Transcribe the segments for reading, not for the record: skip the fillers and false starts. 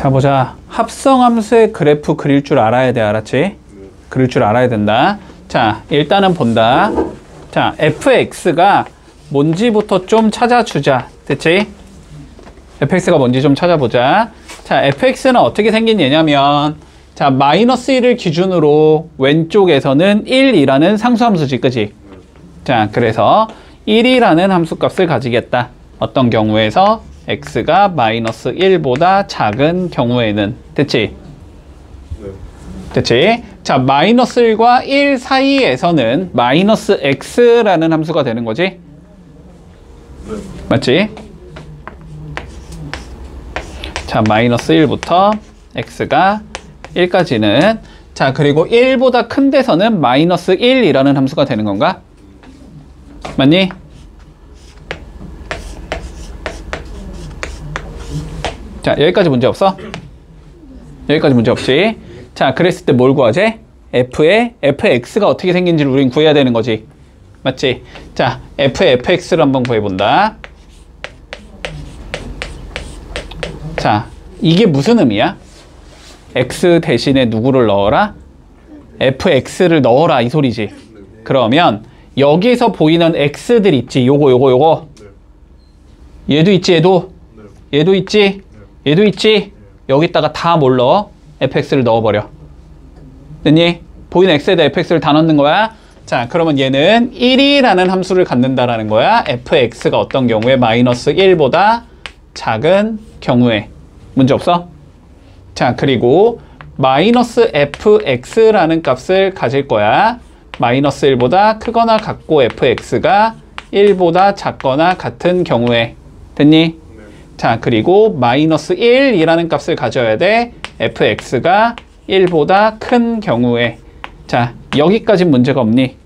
자, 보자. 합성함수의 그래프 그릴 줄 알아야 돼. 알았지? 그릴 줄 알아야 된다. 자, 일단은 본다. 자, fx가 뭔지부터 좀 찾아주자. 됐지? fx가 뭔지 좀 찾아보자. 자, fx는 어떻게 생긴 얘냐면, 자, 마이너스 1을 기준으로 왼쪽에서는 1이라는 상수함수지, 그지? 자, 그래서 1이라는 함수값을 가지겠다. 어떤 경우에서 x가 마이너스 1보다 작은 경우에는. 됐지? 됐지? 자, 마이너스 1과 1 사이에서는 마이너스 x라는 함수가 되는 거지? 맞지? 자, 마이너스 1부터 x가 1까지는, 자, 그리고 1보다 큰 데서는 마이너스 1이라는 함수가 되는 건가? 맞니? 자, 여기까지 문제 없어? 여기까지 문제 없지? 자, 그랬을 때 뭘 구하지? fx가 어떻게 생긴지를 우린 구해야 되는 거지. 맞지? 자, fx를 한번 구해본다. 자, 이게 무슨 의미야? x 대신에 누구를 넣어라? fx를 넣어라, 이 소리지. 그러면 여기서 보이는 x들 있지. 요거. 얘도 있지, 얘도 있지. 얘도 있지. 여기다가 다 뭘 넣어? fx를 넣어버려. 됐니? 보이는 x에다 fx를 다 넣는 거야. 자, 그러면 얘는 1이라는 함수를 갖는다라는 거야. fx가 어떤 경우에 마이너스 1보다 작은 경우에. 문제 없어? 자, 그리고 마이너스 fx라는 값을 가질 거야. 마이너스 1보다 크거나 같고 fx가 1보다 작거나 같은 경우에. 됐니? 자, 그리고 마이너스 1이라는 값을 가져야 돼. fx가 1보다 큰 경우에. 자, 여기까지 문제가 없니?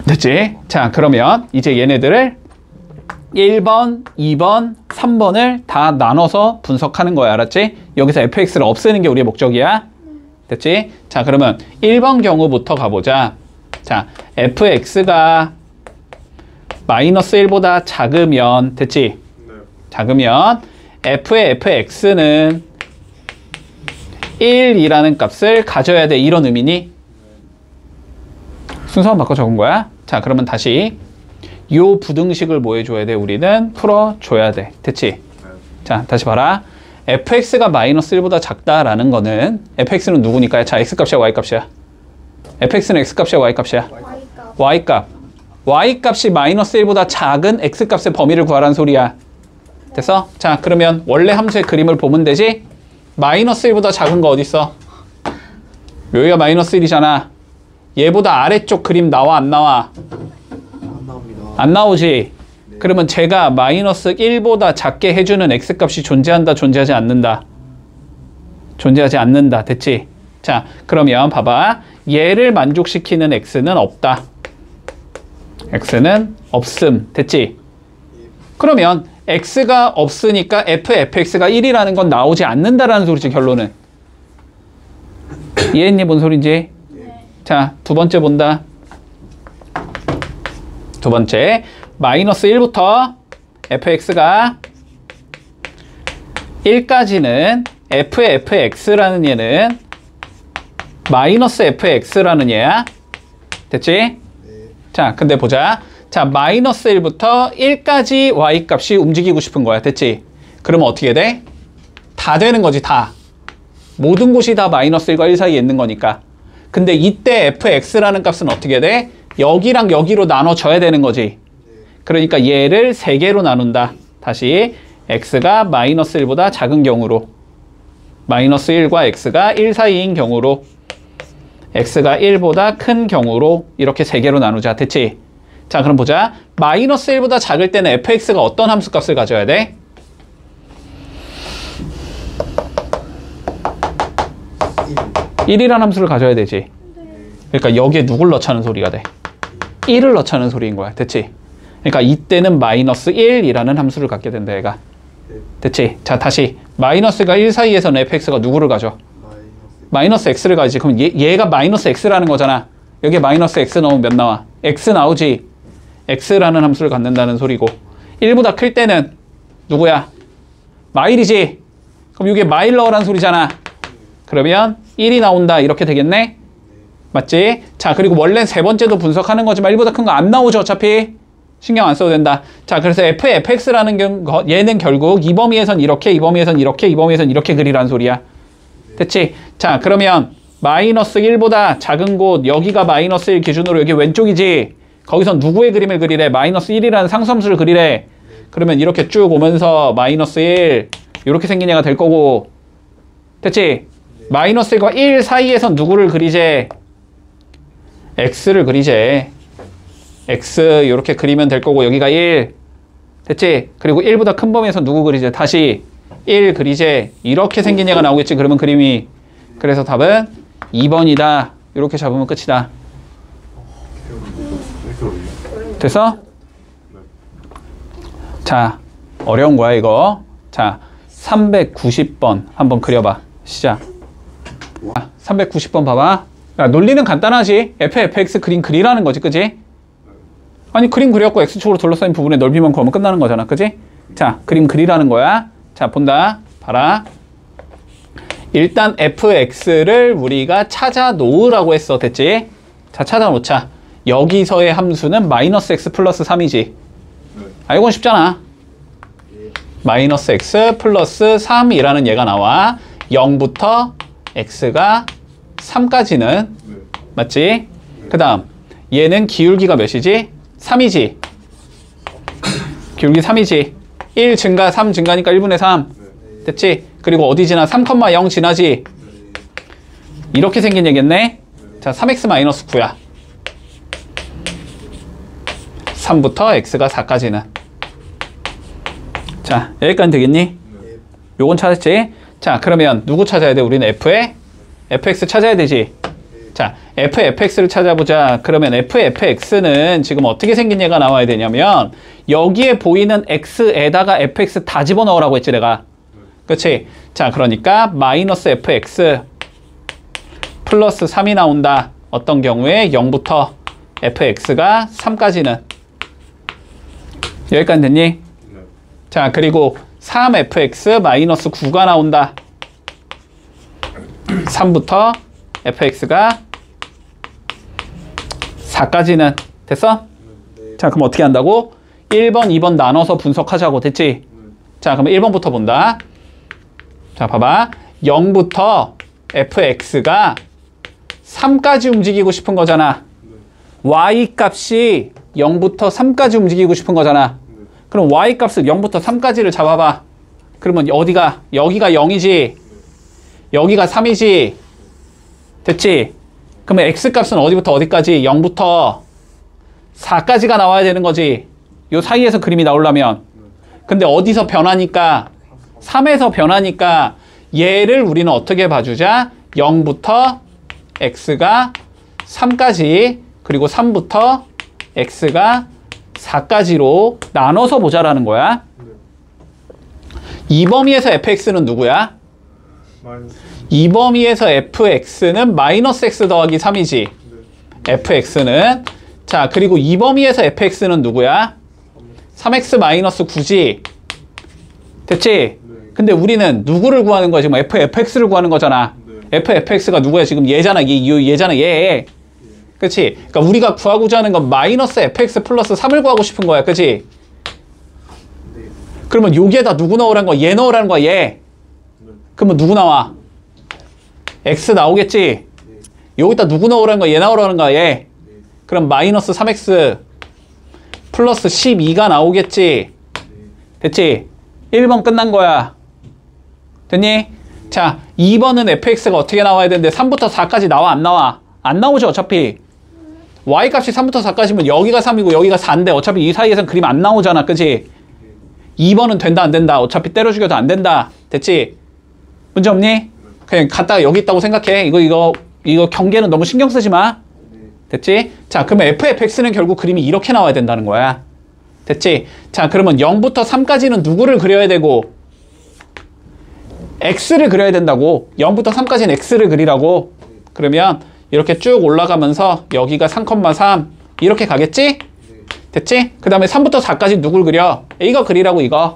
됐지? 자, 그러면 이제 얘네들을 1번, 2번, 3번을 다 나눠서 분석하는 거야. 알았지? 여기서 fx를 없애는 게 우리의 목적이야. 됐지? 자, 그러면 1번 경우부터 가보자. 자, fx가 마이너스 1보다 작으면, 됐지? 네. 작으면 f의 fx는 1이라는 값을 가져야 돼. 이런 의미니? 순서만 바꿔 적은 거야. 자, 그러면 다시 요 부등식을 뭐 해줘야 돼? 우리는 풀어줘야 돼. 됐지? 네. 자, 다시 봐라. fx가 마이너스 1보다 작다라는 거는 fx는 누구니까? 자, x값이야, y값이야? fx는 x값이야, y값이야? y값. y값이 마이너스 1보다 작은 x값의 범위를 구하라는 소리야. 됐어? 자, 그러면 원래 함수의 그림을 보면 되지? 마이너스 1보다 작은 거 어딨어? 여기가 마이너스 1이잖아. 얘보다 아래쪽 그림 나와, 안 나와? 안 나옵니다. 안 나오지? 네. 그러면 제가 마이너스 1보다 작게 해주는 x값이 존재한다, 존재하지 않는다? 존재하지 않는다. 됐지? 자, 그러면 봐봐. 얘를 만족시키는 x는 없다. x는 없음. 됐지? 그러면 x가 없으니까 fx가 1이라는 건 나오지 않는다라는 소리지, 결론은. 이해했니? 뭔 소린지? 네. 자, 두 번째 본다. 두 번째, 마이너스 1부터 fx가 1까지는 f의 fx라는 얘는 마이너스 fx라는 얘야. 됐지? 네. 자, 근데 보자. 자, 마이너스 1부터 1까지 y값이 움직이고 싶은 거야. 됐지? 그러면 어떻게 돼? 다 되는 거지, 다. 모든 곳이 다 마이너스 1과 1 사이에 있는 거니까. 근데 이때 fx라는 값은 어떻게 돼? 여기랑 여기로 나눠줘야 되는 거지. 그러니까 얘를 3개로 나눈다. 다시 x가 마이너스 1보다 작은 경우로, 마이너스 1과 x가 1 사이인 경우로, x가 1보다 큰 경우로 이렇게 3개로 나누자. 됐지? 자, 그럼 보자. 마이너스 1보다 작을 때는 fx가 어떤 함수 값을 가져야 돼? 1이라는 함수를 가져야 되지. 그러니까 여기에 누굴 넣자는 소리가 돼? 1을 넣자는 소리인 거야. 됐지? 그러니까 이때는 마이너스 1이라는 함수를 갖게 된다, 얘가. 됐지? 자, 다시 마이너스가 1 사이에서는 fx가 누구를 가져? 마이너스 x를 가지. 그럼 얘가 마이너스 x라는 거잖아. 여기에 마이너스 x 넣으면 몇 나와? x 나오지. x라는 함수를 갖는다는 소리고, 1보다 클 때는 누구야? 마일이지. 그럼 이게 마일 넣으란 소리잖아. 그러면 1이 나온다. 이렇게 되겠네. 맞지? 자, 그리고 원래는 세 번째도 분석하는 거지만 1보다 큰 거 안 나오죠. 어차피. 신경 안 써도 된다. 자, 그래서 f의 fx라는 얘는 결국 이 범위에선 이렇게, 이 범위에선 이렇게, 이 범위에선 이렇게 그리라는 소리야. 됐지? 자, 그러면 마이너스 1보다 작은 곳, 여기가 마이너스 1 기준으로 여기 왼쪽이지. 거기선 누구의 그림을 그리래? 마이너스 1이라는 상수함수를 그리래. 그러면 이렇게 쭉 오면서 마이너스 1 이렇게 생긴 얘가 될 거고. 됐지? 마이너스 1과 1 사이에선 누구를 그리재? x를 그리재. x 이렇게 그리면 될 거고 여기가 1. 됐지? 그리고 1보다 큰 범위에서 누구 그리재? 다시 1 그리재. 이렇게 생긴 얘가 나오겠지. 그러면 그림이. 그래서 답은 2번이다. 이렇게 잡으면 끝이다. 됐어? 자, 어려운 거야 이거. 자, 390번 한번 그려봐. 시작. 390번 봐봐. 야, 논리는 간단하지. fx 그림 그리라는 거지, 그지? 아니, 그림 그려갖고 x축으로 둘러싸인 부분의 넓이만 구하면 끝나는 거잖아, 그지? 자, 그림 그리라는 거야. 자, 본다. 봐라. 일단 fx를 우리가 찾아 놓으라고 했어. 됐지? 자, 찾아 놓자. 여기서의 함수는 마이너스 x 플러스 3이지. 아, 이건 쉽잖아. 마이너스 x 플러스 3이라는 얘가 나와. 0부터 x가 3까지는 맞지? 그 다음 얘는 기울기가 몇이지? 3이지. 기울기 3이지. 1 증가 3 증가니까 1분의 3 됐지? 그리고 어디 지나? 3,0 지나지? 이렇게 생긴 얘겠네. 자, 3x-9야. 3부터 x가 4까지는. 자, 여기까지 되겠니? 요건 찾았지? 자, 그러면 누구 찾아야 돼? 우리는 f의 fx 찾아야 되지. 자, fx를 찾아보자. 그러면 fx는 지금 어떻게 생긴 얘가 나와야 되냐면 여기에 보이는 x에다가 fx 다 집어넣으라고 했지 내가. 그치? 자, 그러니까 마이너스 fx 플러스 3이 나온다. 어떤 경우에 0부터 fx가 3까지는. 여기까지 됐니? 자, 그리고 3fx 마이너스 9가 나온다. 3부터 fx가 4까지는. 됐어? 자, 그럼 어떻게 한다고? 1번, 2번 나눠서 분석하자고. 됐지? 자, 그럼 1번부터 본다. 자, 봐봐. 0부터 fx가 3까지 움직이고 싶은 거잖아. y 값이 0부터 3까지 움직이고 싶은 거잖아. 그럼 y 값을 0부터 3까지를 잡아봐. 그러면 어디가? 여기가 0이지. 여기가 3이지. 됐지? 그러면 x 값은 어디부터 어디까지? 0부터 4까지가 나와야 되는 거지. 요 사이에서 그림이 나오려면. 근데 어디서 변하니까? 3에서 변하니까 얘를 우리는 어떻게 봐주자? 0부터 x가 3까지 그리고 3부터 x가 4까지로 나눠서 보자라는 거야. 이 범위에서 fx는 누구야? 이 범위에서 fx는 마이너스 x 더하기 3이지. fx는. 자, 그리고 이 범위에서 fx는 누구야? 3x 마이너스 9지. 됐지? 근데 우리는 누구를 구하는 거야? 지금 fx를 구하는 거잖아. fx가 누구야? 지금 얘잖아. 얘잖아. 얘. 그치? 그러니까 우리가 구하고자 하는 건 마이너스 fx 플러스 3을 구하고 싶은 거야. 그치? 그러면 여기에다 누구 넣으라는 거야? 얘 넣으라는 거야. 얘. 그러면 누구 나와? x 나오겠지? 여기다 누구 넣으라는 거야? 얘 나오라는 거야. 얘. 그럼 마이너스 3x 플러스 12가 나오겠지? 됐지? 1번 끝난 거야. 됐니? 자, 2번은 fx가 어떻게 나와야 되는데 3부터 4까지 나와? 안 나와? 안 나오죠 어차피. y 값이 3부터 4까지면 여기가 3이고 여기가 4인데 어차피 이 사이에선 그림 안 나오잖아. 그치? 2번은 된다 안 된다? 어차피 때려 죽여도 안 된다. 됐지? 문제 없니? 그냥 갖다가 여기 있다고 생각해. 이거 경계는 너무 신경 쓰지 마. 됐지? 자, 그러면 fx는 결국 그림이 이렇게 나와야 된다는 거야. 됐지? 자, 그러면 0부터 3까지는 누구를 그려야 되고 x를 그려야 된다고. 0부터 3까지는 x를 그리라고. 그러면 이렇게 쭉 올라가면서 여기가 3,3 이렇게 가겠지? 됐지? 그 다음에 3부터 4까지 누굴 그려? 이거 그리라고 이거.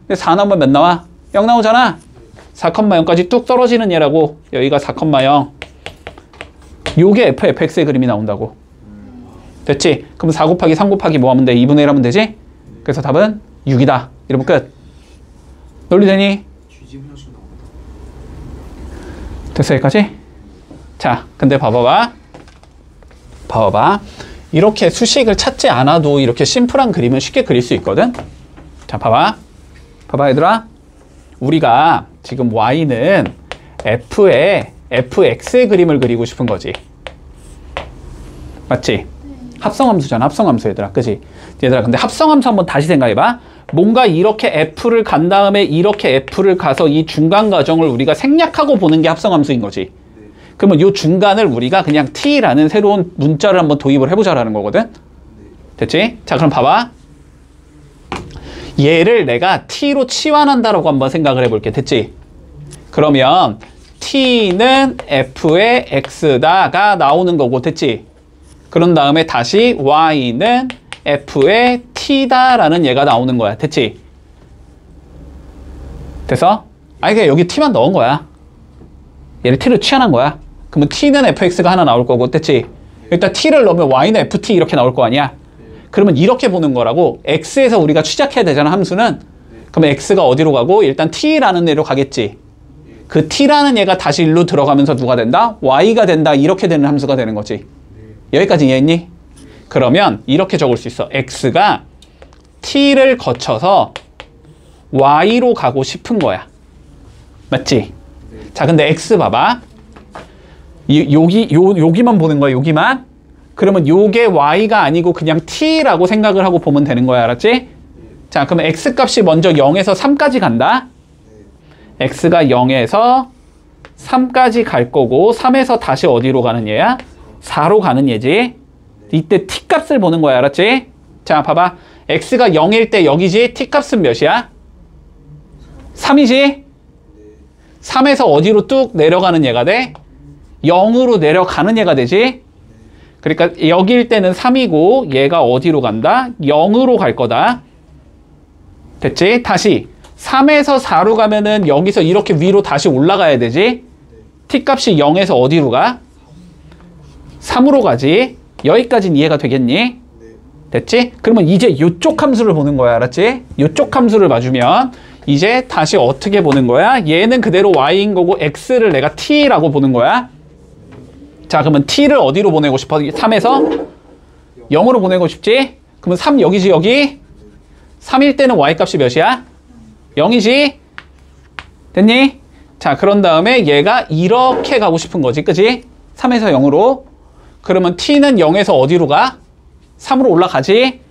근데 4 나오면 몇 나와? 0 나오잖아. 4,0까지 뚝 떨어지는 얘라고. 여기가 4,0. 요게 fx의 그림이 나온다고. 됐지? 그럼 4 곱하기 3 곱하기 뭐 하면 돼? 2분의 1 하면 되지? 그래서 답은 6이다. 이러면 끝. 논리되니? 뒤집은 형식 나온다. 됐어, 여기까지? 자, 근데 봐봐봐. 이렇게 수식을 찾지 않아도 이렇게 심플한 그림은 쉽게 그릴 수 있거든? 자, 봐봐, 얘들아. 우리가 지금 y는 f의 fx의 그림을 그리고 싶은 거지. 맞지? 합성함수잖아, 합성함수 얘들아. 그지? 얘들아, 근데 합성함수 한번 다시 생각해봐. 뭔가 이렇게 f를 간 다음에 이렇게 f를 가서 이 중간 과정을 우리가 생략하고 보는 게 합성함수인 거지. 그러면 이 중간을 우리가 그냥 t라는 새로운 문자를 한번 도입을 해보자라는 거거든. 됐지? 자, 그럼 봐봐. 얘를 내가 t로 치환한다라고 한번 생각을 해볼게. 됐지? 그러면 t는 f의 x다가 나오는 거고. 됐지? 그런 다음에 다시 y는 f의 t다라는 얘가 나오는 거야. 됐지? 됐어? 아니, 그냥 여기 t만 넣은 거야. 얘를 t로 치환한 거야. 그러면 t는 fx가 하나 나올 거고. 됐지? 일단 t를 넣으면 y는 ft 이렇게 나올 거 아니야. 그러면 이렇게 보는 거라고. x에서 우리가 취작해야 되잖아, 함수는. 그러면 x가 어디로 가고? 일단 t라는 애로 가겠지. 그 t라는 얘가 다시 일로 들어가면서 누가 된다? y가 된다. 이렇게 되는 함수가 되는 거지. 여기까지 이해했니? 그러면 이렇게 적을 수 있어. x가 t를 거쳐서 y로 가고 싶은 거야. 맞지? 자, 근데 x 봐봐. 여기만 보는 거야, 여기만. 그러면 요게 y가 아니고 그냥 t라고 생각을 하고 보면 되는 거야, 알았지? 자, 그러면 x 값이 먼저 0에서 3까지 간다. x가 0에서 3까지 갈 거고 3에서 다시 어디로 가는 얘야? 4로 가는 얘지. 이때 t 값을 보는 거야, 알았지? 자, 봐봐. x가 0일 때 여기지? t 값은 몇이야? 3이지? 3에서 어디로 뚝 내려가는 얘가 돼? 0으로 내려가는 얘가 되지? 그러니까 여기일 때는 3이고 얘가 어디로 간다? 0으로 갈 거다. 됐지? 다시 3에서 4로 가면은 여기서 이렇게 위로 다시 올라가야 되지? t값이 0에서 어디로 가? 3으로 가지. 여기까지는 이해가 되겠니? 됐지? 그러면 이제 이쪽 함수를 보는 거야, 알았지? 이쪽 함수를 봐주면 이제 다시 어떻게 보는 거야? 얘는 그대로 y인 거고 x를 내가 t라고 보는 거야. 자, 그러면 t를 어디로 보내고 싶어? 3에서 0으로 보내고 싶지? 그러면 3 여기지, 여기? 3일 때는 y값이 몇이야? 0이지? 됐니? 자, 그런 다음에 얘가 이렇게 가고 싶은 거지, 그지? 3에서 0으로. 그러면 t는 0에서 어디로 가? 3으로 올라가지?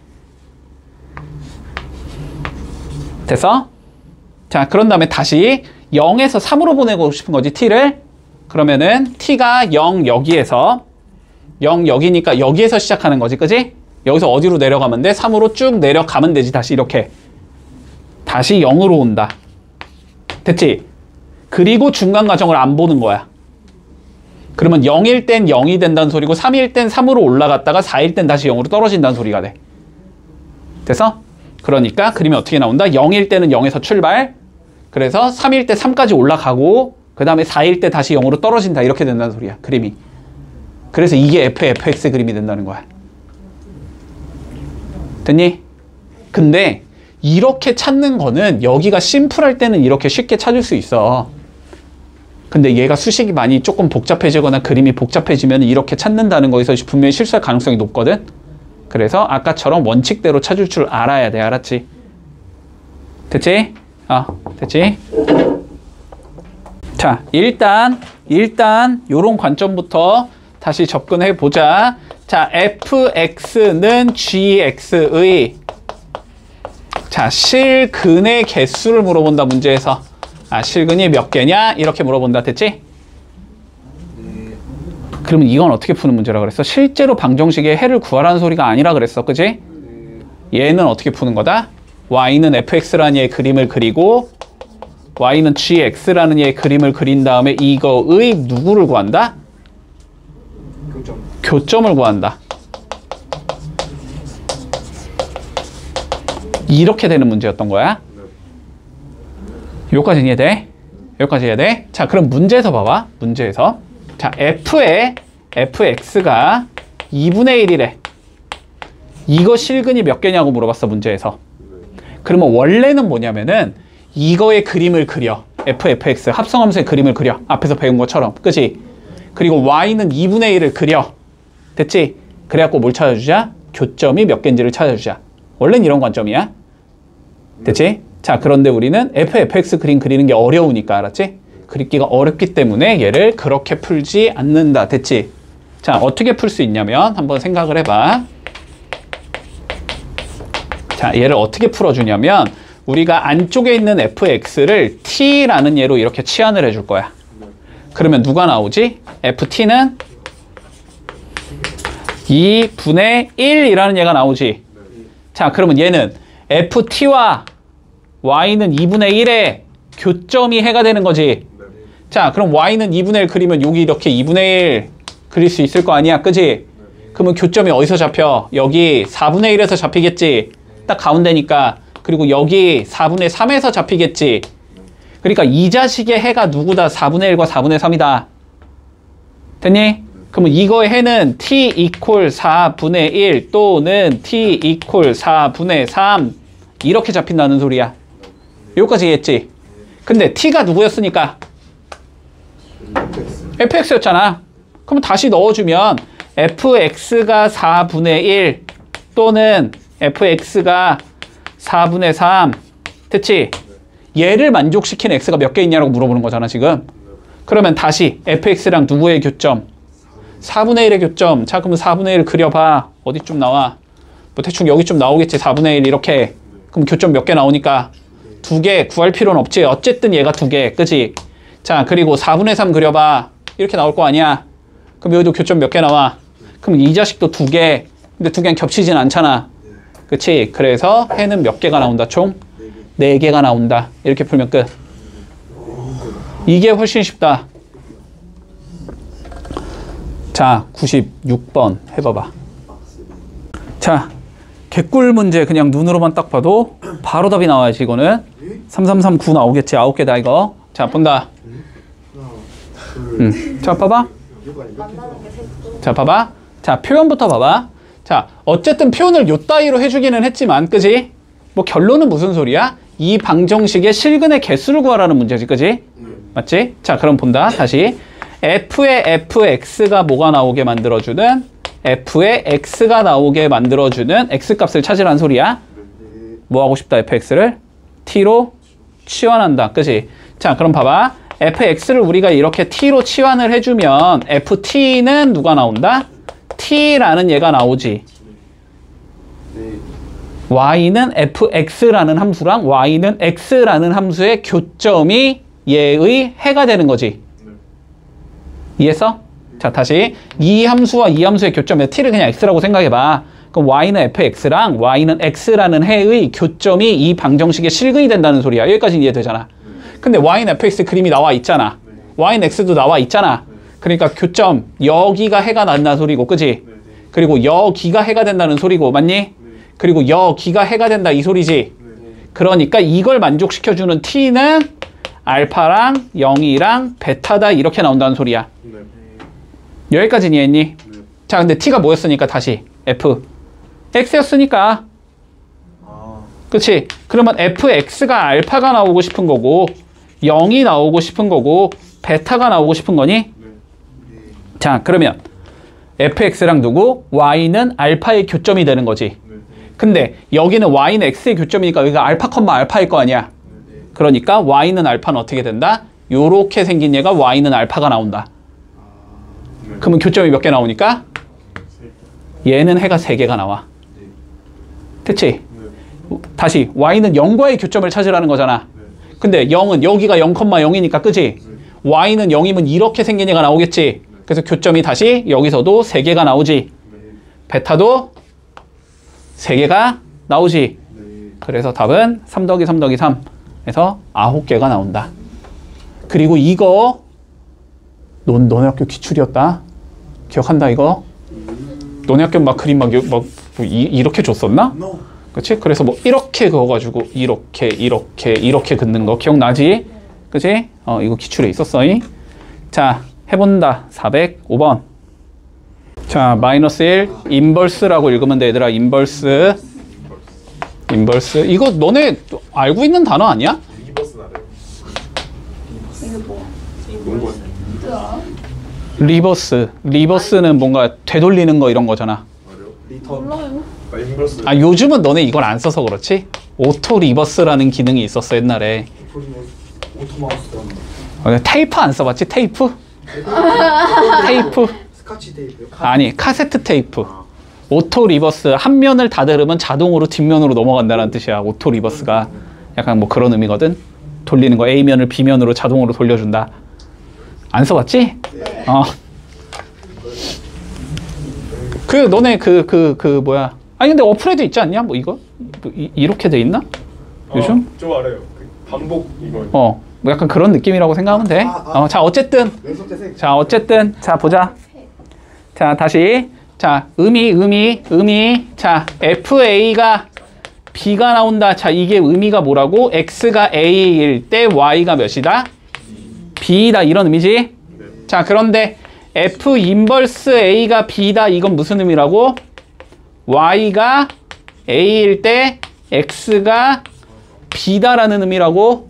됐어? 자, 그런 다음에 다시 0에서 3으로 보내고 싶은 거지, t를. 그러면은 t가 0 여기에서 0 여기니까 여기에서 시작하는 거지, 그지? 여기서 어디로 내려가면 돼? 3으로 쭉 내려가면 되지. 다시 이렇게 다시 0으로 온다. 됐지? 그리고 중간 과정을 안 보는 거야. 그러면 0일 땐 0이 된다는 소리고 3일 땐 3으로 올라갔다가 4일 땐 다시 0으로 떨어진다는 소리가 돼. 됐어? 그러니까 그림이 어떻게 나온다? 0일 때는 0에서 출발. 그래서 3일 때 3까지 올라가고 그 다음에 4일 때 다시 0으로 떨어진다. 이렇게 된다는 소리야, 그림이. 그래서 이게 fx 그림이 된다는 거야. 됐니? 근데 이렇게 찾는 거는 여기가 심플할 때는 이렇게 쉽게 찾을 수 있어. 근데 얘가 수식이 많이 조금 복잡해지거나 그림이 복잡해지면 이렇게 찾는다는 거에서 분명히 실수할 가능성이 높거든. 그래서 아까처럼 원칙대로 찾을 줄 알아야 돼. 알았지? 됐지? 됐지? 자, 일단 요런 관점부터 다시 접근해 보자. 자, fx는 gx의 자, 실근의 개수를 물어본다, 문제에서. 실근이 몇 개냐? 이렇게 물어본다. 됐지? 그러면 이건 어떻게 푸는 문제라 그랬어? 실제로 방정식의 해를 구하라는 소리가 아니라 그랬어. 그지? 얘는 어떻게 푸는 거다? y는 fx라는 얘의 그림을 그리고 y는 gx라는 얘의 그림을 그린 다음에 이거의 누구를 구한다? 교점을 구한다. 이렇게 되는 문제였던 거야. 여기까지 이해돼? 여기까지 이해돼? 자, 그럼 문제에서 봐봐. 문제에서. 자, f에 fx가 2분의 1이래. 이거 실근이 몇 개냐고 물어봤어, 문제에서. 그러면 원래는 뭐냐면은 이거의 그림을 그려. fx 합성함수의 그림을 그려. 앞에서 배운 것처럼. 그치? 그리고 y는 2분의 1을 그려. 됐지? 그래갖고 뭘 찾아주자? 교점이 몇 개인지를 찾아주자. 원래는 이런 관점이야. 됐지? 자, 그런데 우리는 fx 그림 그리는 게 어려우니까, 알았지? 그리기가 어렵기 때문에 얘를 그렇게 풀지 않는다. 됐지? 자, 어떻게 풀 수 있냐면 한번 생각을 해봐. 자, 얘를 어떻게 풀어주냐면 우리가 안쪽에 있는 fx를 t라는 예로 이렇게 치환을 해줄 거야. 그러면 누가 나오지? ft는 2분의 1이라는 얘가 나오지. 자, 그러면 얘는 ft와 y는 2분의 1의 교점이 해가 되는 거지. 자, 그럼 y는 2분의 1 그리면 여기 이렇게 2분의 1 그릴 수 있을 거 아니야, 그지? 그러면 교점이 어디서 잡혀? 여기 4분의 1에서 잡히겠지. 딱 가운데니까. 그리고 여기 4분의 3에서 잡히겠지. 그러니까 이 자식의 해가 누구다? 4분의 1과 4분의 3이다. 됐니? 그러면 이거의 해는 t 이퀄 4분의 1 또는 t 이퀄 4분의 3 이렇게 잡힌다는 소리야. 여기까지 이해했지? 근데 t가 누구였으니까? fx였잖아. 그럼 다시 넣어주면 fx가 4분의 1 또는 fx가 4분의 3 됐지? 얘를 만족시킨 x가 몇 개 있냐고 물어보는 거잖아 지금. 그러면 다시 fx랑 누구의 교점? 4분의 1의 교점. 자, 그러면 4분의 1 그려봐. 어디쯤 나와? 뭐 대충 여기쯤 나오겠지. 4분의 1 이렇게. 그럼 교점 몇 개 나오니까 2개 구할 필요는 없지. 어쨌든 얘가 2개. 그치? 자, 그리고 4분의 3 그려봐. 이렇게 나올 거 아니야. 그럼 여기도 교점 몇 개 나와? 그럼 이 자식도 2개. 근데 2개는 겹치진 않잖아. 그치? 그래서 해는 몇 개가 나온다? 총 4개가 나온다. 이렇게 풀면 끝. 이게 훨씬 쉽다. 자, 96번 해봐봐. 자, 개꿀 문제 그냥 눈으로만 딱 봐도 바로 답이 나와야지. 이거는 3339 나오겠지. 9개다 이거. 자, 본다. 자, 봐봐. 자, 봐봐. 자, 표현부터 봐봐. 자, 어쨌든 표현을 요 따위로 해주기는 했지만, 그지? 뭐 결론은 무슨 소리야? 이 방정식의 실근의 개수를 구하라는 문제지, 그지? 맞지? 자, 그럼 본다. 다시. f의 fx가 뭐가 나오게 만들어주는? f의 x가 나오게 만들어주는 x값을 찾으라는 소리야. 뭐 하고 싶다, fx를? t로 치환한다, 그지? 자, 그럼 봐봐. fx를 우리가 이렇게 t로 치환을 해주면 ft는 누가 나온다? t라는 얘가 나오지. y는 fx라는 함수랑 y는 x라는 함수의 교점이 얘의 해가 되는 거지. 이해했어? 자, 다시 이 함수와 이 함수의 교점에 t를 그냥 x라고 생각해봐. 그럼 y는 fx랑 y는 x라는 해의 교점이 이 방정식의 실근이 된다는 소리야. 여기까지는 이해되잖아. 근데 y는 fx 그림이 나와 있잖아. y는 x도 나와 있잖아. 그러니까 교점 여기가 해가 난다는 소리고, 그지? 그리고 여기가 해가 된다는 소리고, 맞니? 그리고 여기가 해가 된다 이 소리지. 그러니까 이걸 만족시켜주는 t는 알파랑 0이랑 베타다 이렇게 나온다는 소리야. 여기까지는 이해했니? 자, 근데 t가 뭐였으니까 다시 f x였으니까. 그치? 그러면 fx가 알파가 나오고 싶은 거고 0이 나오고 싶은 거고 베타가 나오고 싶은 거니? 자, 그러면 fx랑 누구? y는 알파의 교점이 되는 거지. 근데 여기는 y는 x의 교점이니까 여기가 알파 컴마 알파일 거 아니야. 그러니까 y는 알파는 어떻게 된다? 요렇게 생긴 얘가 y는 알파가 나온다. 그러면 교점이 몇 개 나오니까? 얘는 해가 3개가 나와. 됐지? 다시 y는 0과의 교점을 찾으라는 거잖아. 근데 0은 여기가 0,0이니까 그지? y는 0이면 이렇게 생긴 얘가 나오겠지. 그래서 교점이 다시 여기서도 3개가 나오지. 베타도 3개가 나오지. 그래서 답은 3 더하기 3 더하기 3에서 9개가 나온다. 그리고 이거 너네 학교 기출이었다. 기억한다 이거? 너네 학교 막 그림 막 이렇게 줬었나? 그치? 그래서 뭐 이렇게 그어가지고 이렇게 긋는 거 기억나지? 그치? 이거 기출에 있었어잉. 자, 해본다. 405번. 자, 마이너스 1 인버스라고 읽으면 돼 얘들아. 인버스. 이거 너네 알고 있는 단어 아니야? 리버스는 알아요. 이게 뭐야? 농구. 리버스는 뭔가 되돌리는 거 이런 거잖아. 알아요? 리턴. 몰라요. 아 인버스. 아, 요즘은 너네 이걸 안 써서 그렇지? 오토 리버스라는 기능이 있었어 옛날에. 오토마우스. 테이프 안 써봤지? 테이프? 스카치 테이프요? 아니, 카세트 테이프. 오토 리버스 한 면을 다 들으면 자동으로 뒷면으로 넘어간다는 뜻이야. 오토 리버스가 약간 뭐 그런 의미거든. 돌리는 거 A면을 B면으로 자동으로 돌려준다. 안 써봤지? 그 너네 그 뭐야? 아니 근데 어플에도 있지 않냐? 뭐 이거 이렇게 돼 있나? 요즘? 좀 알아요. 그 반복 이거. 뭐 약간 그런 느낌이라고 생각하면 돼. 자, 어쨌든. 왼손 태생. 자, 보자. 자, 다시. 자, 의미. 자, FA가 B가 나온다. 자, 이게 의미가 뭐라고? X가 A일 때 Y가 몇이다? B다. 이런 의미지? 자, 그런데 F 인버스 A가 B다. 이건 무슨 의미라고? Y가 A일 때 X가 B다라는 의미라고?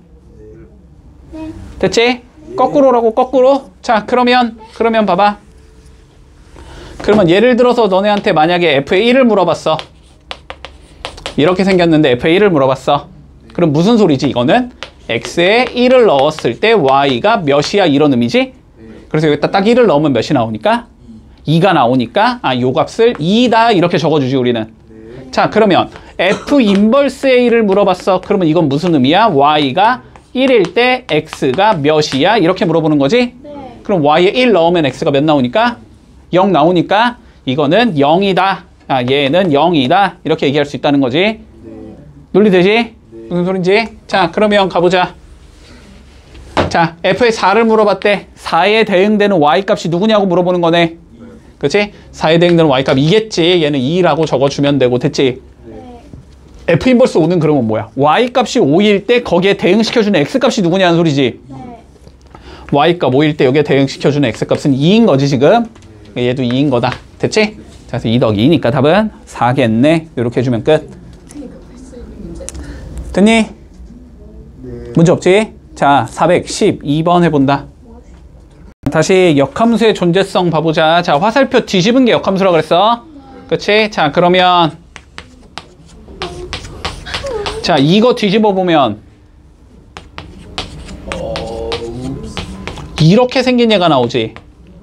됐지? 거꾸로라고, 거꾸로. 자, 그러면 봐봐. 그러면 예를 들어서 너네한테 만약에 F의 1을 물어봤어. 이렇게 생겼는데 F의 1을 물어봤어. 그럼 무슨 소리지 이거는? X에 1을 넣었을 때 Y가 몇이야 이런 의미지? 그래서 여기다 딱 1을 넣으면 몇이 나오니까? 2가 나오니까 요 값을 2다 이렇게 적어주지 우리는. 자, 그러면 F 인버스 A를 물어봤어. 그러면 이건 무슨 의미야? Y가 1일 때 X가 몇이야? 이렇게 물어보는 거지? 네. 그럼 Y에 1 넣으면 X가 몇 나오니까? 0 나오니까 이거는 0이다. 얘는 0이다. 이렇게 얘기할 수 있다는 거지. 논리되지? 무슨 소린지? 자, 그러면 가보자. 자, F에 4를 물어봤대. 4에 대응되는 Y값이 누구냐고 물어보는 거네. 그치? 4에 대응되는 Y값 이겠지. 얘는 2라고 적어주면 되고. 됐지? 네. F 인버스 5는 그러면 뭐야? Y값이 5일 때 거기에 대응시켜주는 X값이 누구냐는 소리지. 네. Y값 5일 때 여기에 대응시켜주는 X값은 2인 거지 지금. 얘도 2인 거다. 됐지? 자, 그래서 2 더하기 2니까 답은 4겠네. 이렇게 해주면 끝. 됐니? 네. 문제 없지? 자, 412번 해본다. 다시 역함수의 존재성 봐보자. 자, 화살표 뒤집은 게 역함수라고 그랬어. 그치? 자, 그러면 자, 이거 뒤집어 보면 이렇게 생긴 얘가 나오지.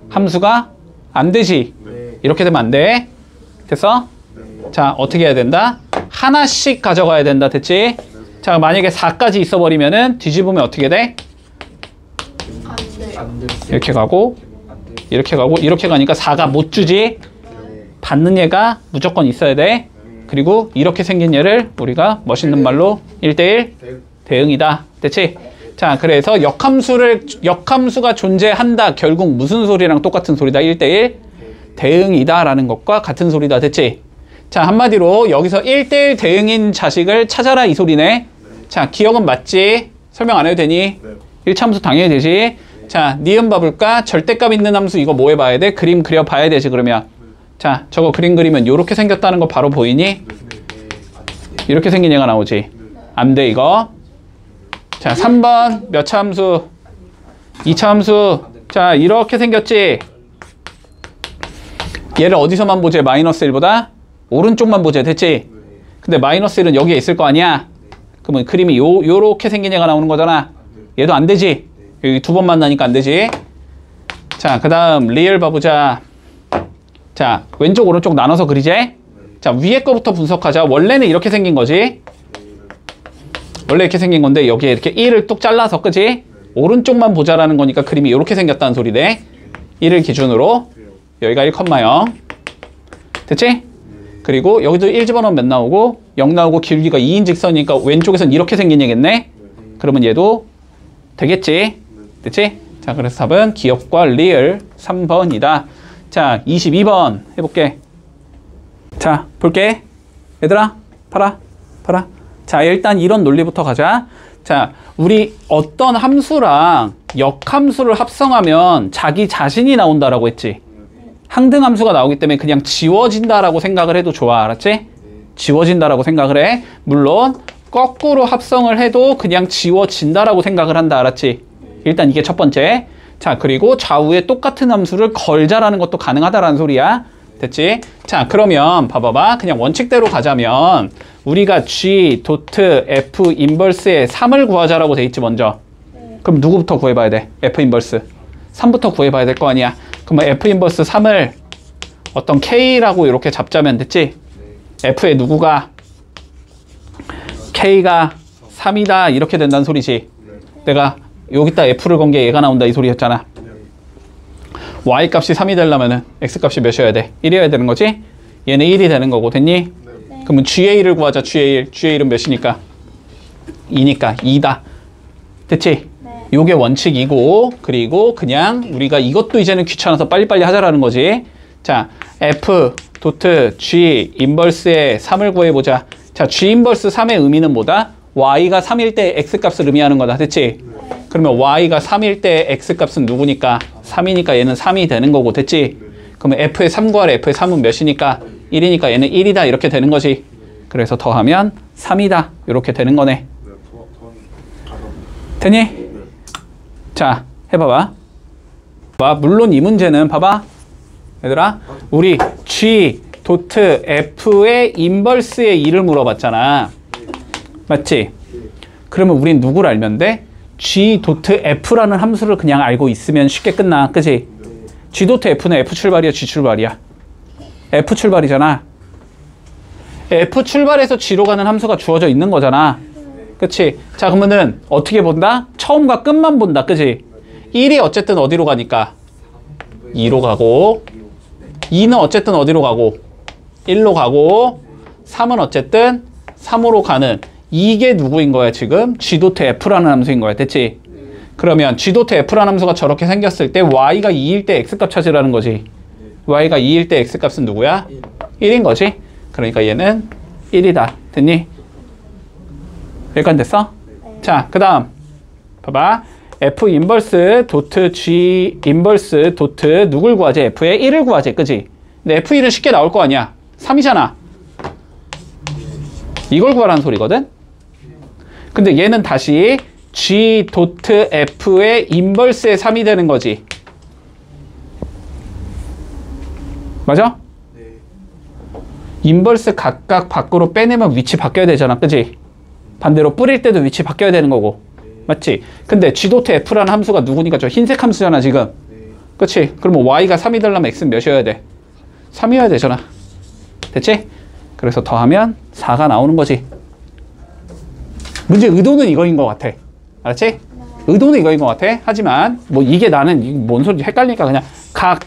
함수가 안 되지. 이렇게 되면 안 돼. 됐어? 자, 어떻게 해야 된다? 하나씩 가져가야 된다. 됐지? 자, 만약에 4까지 있어버리면은 뒤집으면 어떻게 돼? 안 돼. 이렇게 가고 이렇게 가고 이렇게 가니까 4가 못 주지. 받는 얘가 무조건 있어야 돼. 그리고 이렇게 생긴 얘를 우리가 멋있는 말로 1대1 대응이다. 됐지? 자, 그래서 역함수가 존재한다. 결국 무슨 소리랑 똑같은 소리다? 1대1 대응이다 라는 것과 같은 소리다. 됐지? 자, 한마디로 여기서 1대1 대응인 자식을 찾아라 이 소리네. 자, 기억은 맞지? 설명 안 해도 되니? 1차 함수 당연히 되지? 자, 니은 봐볼까? 절대값 있는 함수 이거 뭐 해봐야 돼? 그림 그려봐야 되지 그러면. 자, 저거 그림 그리면 이렇게 생겼다는 거 바로 보이니? 이렇게 생긴 얘가 나오지? 안 돼 이거. 자, 3번 몇 차 함수? 2차 함수. 자, 이렇게 생겼지? 얘를 어디서만 보지? 마이너스 1보다? 오른쪽만 보지. 됐지? 근데 마이너스 1은 여기에 있을 거 아니야? 그러면 그림이 요렇게 생긴 얘가 나오는 거잖아. 얘도 안 되지? 여기 두 번 만나니까 안 되지? 자, 그 다음 리을 봐보자. 자, 왼쪽 오른쪽 나눠서 그리지? 자, 위에 거부터 분석하자. 원래는 이렇게 생긴 거지? 원래 이렇게 생긴 건데 여기에 이렇게 1을 뚝 잘라서, 그지? 오른쪽만 보자라는 거니까 그림이 이렇게 생겼다는 소리네. 1을 기준으로 여기가 1,0 됐지? 그리고 여기도 1 집어넣으면 몇 나오고 0 나오고 길기가 2인 직선이니까 왼쪽에선 이렇게 생긴 얘겠네. 그러면 얘도 되겠지? 됐지? 자, 그래서 답은 기억과 리을 3번이다. 자, 22번 해볼게. 자, 볼게. 얘들아, 봐라. 봐라. 자, 일단 이런 논리부터 가자. 자, 우리 어떤 함수랑 역함수를 합성하면 자기 자신이 나온다라고 했지. 항등함수가 나오기 때문에 그냥 지워진다라고 생각을 해도 좋아. 알았지? 지워진다라고 생각을 해. 물론 거꾸로 합성을 해도 그냥 지워진다라고 생각을 한다. 알았지? 일단 이게 첫 번째. 자, 그리고 좌우에 똑같은 함수를 걸자라는 것도 가능하다라는 소리야. 됐지? 자, 그러면 봐봐봐. 그냥 원칙대로 가자면 우리가 G 도트 F 인버스의 3을 구하자라고 돼 있지 먼저. 그럼 누구부터 구해봐야 돼? F 인버스 3부터 구해봐야 될 거 아니야. 그러면 F 인버스 3을 어떤 K라고 이렇게 잡자면 됐지? F의 누구가 K가 3이다 이렇게 된다는 소리지. 내가 여기다 F를 건 게 얘가 나온다 이 소리였잖아. Y 값이 3이 되려면은 X 값이 몇이어야 돼? 1이어야 되는 거지? 얘는 1이 되는 거고 됐니? 그러면 GA를 구하자. GA는 몇이니까? 2니까 2다. 됐지? 요게 원칙이고, 그리고 그냥 우리가 이것도 이제는 귀찮아서 빨리빨리 하자라는 거지. 자, F 도트 G 인버스의 3을 구해보자. 자, G 인버스 3의 의미는 뭐다? Y가 3일 때 X 값을 의미하는 거다. 됐지? 그러면 Y가 3일 때 X 값은 누구니까? 3이니까 얘는 3이 되는 거고. 됐지? 그러면 F의 3 구하래. F의 3은 몇이니까? 1이니까 얘는 1이다 이렇게 되는 거지. 그래서 더하면 3이다 이렇게 되는 거네. 되니? 자, 해봐봐. 물론 이 문제는 봐봐 얘들아, 우리 G 도트 F의 인버스의 2를 물어봤잖아. 맞지? 그러면 우린 누구를 알면 돼? G 도트 F라는 함수를 그냥 알고 있으면 쉽게 끝나. 그치? G 도트 F는 F 출발이야 G 출발이야? F 출발이잖아. F 출발에서 G로 가는 함수가 주어져 있는 거잖아. 그치? 자, 그러면은 어떻게 본다? 처음과 끝만 본다. 그치? 1이 어쨌든 어디로 가니까? 2로 가고, 2는 어쨌든 어디로 가고? 1로 가고, 3은 어쨌든 3으로 가는, 이게 누구인 거야 지금? G 도트 F라는 함수인 거야. 됐지? 그러면 G 도트 F라는 함수가 저렇게 생겼을 때 Y가 2일 때 X값 찾으라는 거지. Y가 2일 때 X값은 누구야? 1인 거지. 그러니까 얘는 1이다. 됐니? 여기까지 됐어? 자, 그 다음 봐봐. F 인버스 도트 G 인버스 도트 누굴 구하지? F의 1을 구하지. 그지? 근데 F1은 쉽게 나올 거 아니야. 3이잖아. 이걸 구하라는 소리거든? 근데 얘는 다시 G 도트 F의 인버스의 3이 되는 거지. 맞아? 인버스 각각 밖으로 빼내면 위치 바뀌어야 되잖아. 그지? 반대로 뿌릴 때도 위치 바뀌어야 되는 거고. 맞지? 근데 G 도트 F라는 함수가 누구니까 저 흰색 함수잖아 지금. 그치? 그러면 Y가 3이 되려면 X는 몇이어야 돼? 3이어야 되잖아. 됐지? 그래서 더하면 4가 나오는 거지. 문제 의도는 이거인 것 같아. 알았지? 의도는 이거인 것 같아. 하지만 뭐 이게 나는 뭔 소리지 헷갈리니까 그냥 각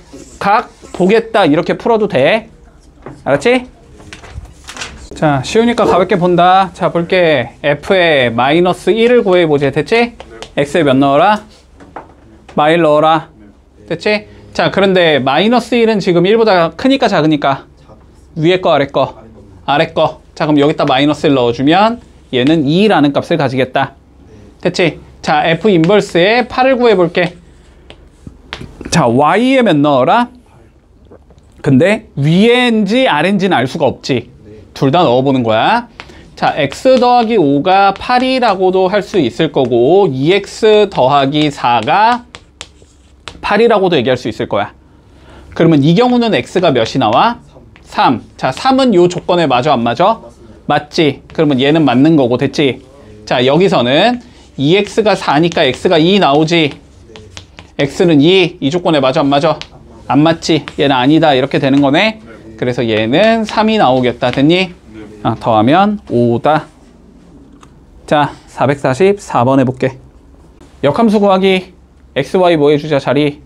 보겠다 이렇게 풀어도 돼. 알았지? 자, 쉬우니까 가볍게 본다. 자, 볼게. F에 마이너스 1을 구해보자. 됐지? X에 몇 넣어라? 마일 넣어라. 됐지? 자, 그런데 마이너스 1은 지금 1보다 크니까 작으니까? 위에 거 아래 거? 아래 거. 자, 그럼 여기다 마이너스 1 넣어주면 얘는 2라는 값을 가지겠다. 됐지? 자, F 인버스에 8을 구해볼게. 자, Y에 몇 넣어라? 근데 위에인지 아래인지는 알 수가 없지. 둘 다 넣어보는 거야. 자, X 더하기 5가 8이라고도 할 수 있을 거고 2X 더하기 4가 8이라고도 얘기할 수 있을 거야. 그러면 이 경우는 X가 몇이 나와? 3. 자, 3은 요 조건에 맞아 안 맞아? 맞지? 그러면 얘는 맞는 거고. 됐지? 자, 여기서는 2X가 4니까 X가 2 나오지. X는 2. 이 조건에 맞아 안 맞아? 안 맞지? 얘는 아니다. 이렇게 되는 거네. 그래서 얘는 3이 나오겠다. 됐니? 더하면 5다. 자, 444번 해볼게. 역함수 구하기. X, Y 뭐 해주자? 자리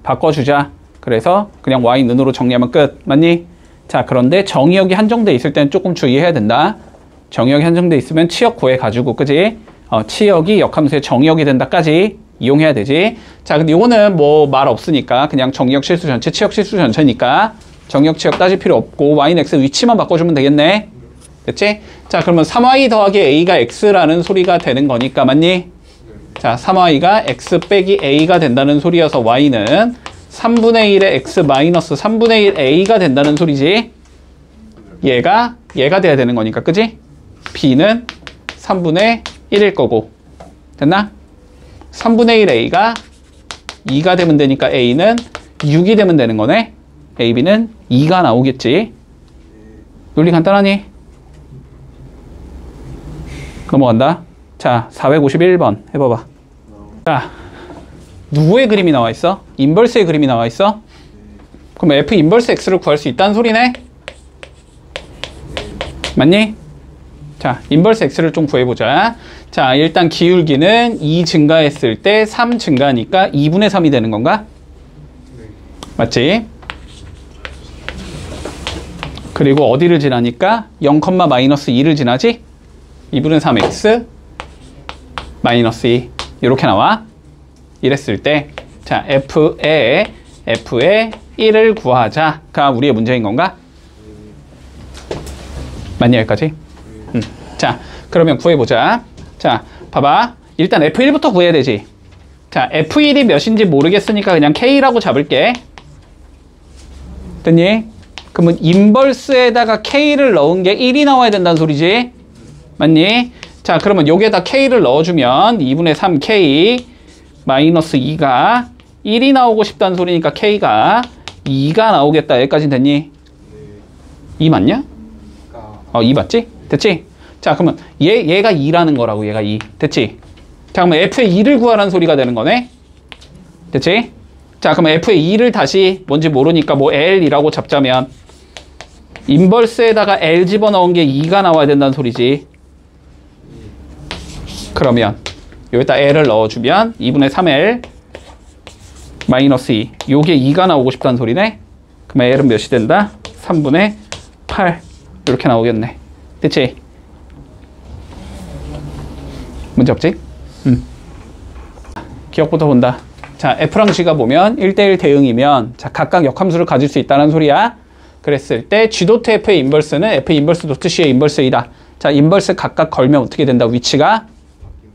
바꿔주자. 그래서 그냥 Y 는으로 정리하면 끝. 맞니? 자, 그런데 정의역이 한정돼 있을 때는 조금 주의해야 된다. 정의역이 한정돼 있으면 치역 구해가지고, 그지? 치역이 역함수의 정의역이 된다까지 이용해야 되지. 자, 근데 이거는 뭐 말 없으니까 그냥 정의역 실수 전체, 치역 실수 전체니까 정의역 치역 따질 필요 없고 Y는 X 위치만 바꿔주면 되겠네. 됐지? 자, 그러면 3y 더하기 a가 x라는 소리가 되는 거니까, 맞니? 자, 3y가 x 빼기 a가 된다는 소리여서 y는 3분의 1의 x 마이너스 3분의 1 a가 된다는 소리지. 얘가 돼야 되는 거니까, 그지? b는 3분의 1일 거고. 됐나? 3분의 1 a가 2가 되면 되니까 a는 6이 되면 되는 거네. ab는 2가 나오겠지. 논리 간단하니? 넘어간다. 자, 451번 해봐봐. 자, 누구의 그림이 나와 있어? 인버스의 그림이 나와 있어? 그럼 f 인버스 x를 구할 수 있다는 소리네? 맞니? 자, 인버스 x를 좀 구해보자. 자, 일단 기울기는 2 증가했을 때 3 증가하니까 2분의 3이 되는 건가? 맞지? 그리고 어디를 지나니까 0, 마이너스 2를 지나지? 2분의 3x 마이너스 2 이렇게 나와. 이랬을 때 자, f의 1을 구하자가 우리의 문제인 건가? 맞니 여기까지? 자, 그러면 구해보자. 자, 봐봐. 일단 f1부터 구해야 되지. 자, f1이 몇인지 모르겠으니까 그냥 k라고 잡을게. 됐니? 그러면 인버스에다가 k를 넣은 게 1이 나와야 된다는 소리지. 맞니? 자, 그러면 여기에다 k를 넣어주면 2분의 3k 마이너스 2가 1이 나오고 싶다는 소리니까 k가 2가 나오겠다. 여기까지는 됐니? 2 맞냐? 2 맞지? 됐지? 자, 그러면 얘가 2라는 거라고. 얘가 2. 됐지? 자, 그러면 f의 2를 구하라는 소리가 되는 거네. 됐지? 자, 그러면 f의 2를 다시 뭔지 모르니까 뭐 l이라고 잡자면 인버스에다가 l 집어넣은 게 2가 나와야 된다는 소리지. 그러면 여기다 l을 넣어주면 2분의 3l 마이너스 2 요게 2가 나오고 싶다는 소리네. 그러면 l은 몇이 된다? 3분의 8 이렇게 나오겠네. 됐지? 문제 없지? 기억부터 본다. 자, f랑 g가 보면 1대1 대응이면 자, 각각 역함수를 가질 수 있다는 소리야. 그랬을 때 g 도트 f의 인버스는 f 인버스 도트 c의 인버스이다. 자, 인버스 각각 걸면 어떻게 된다? 위치가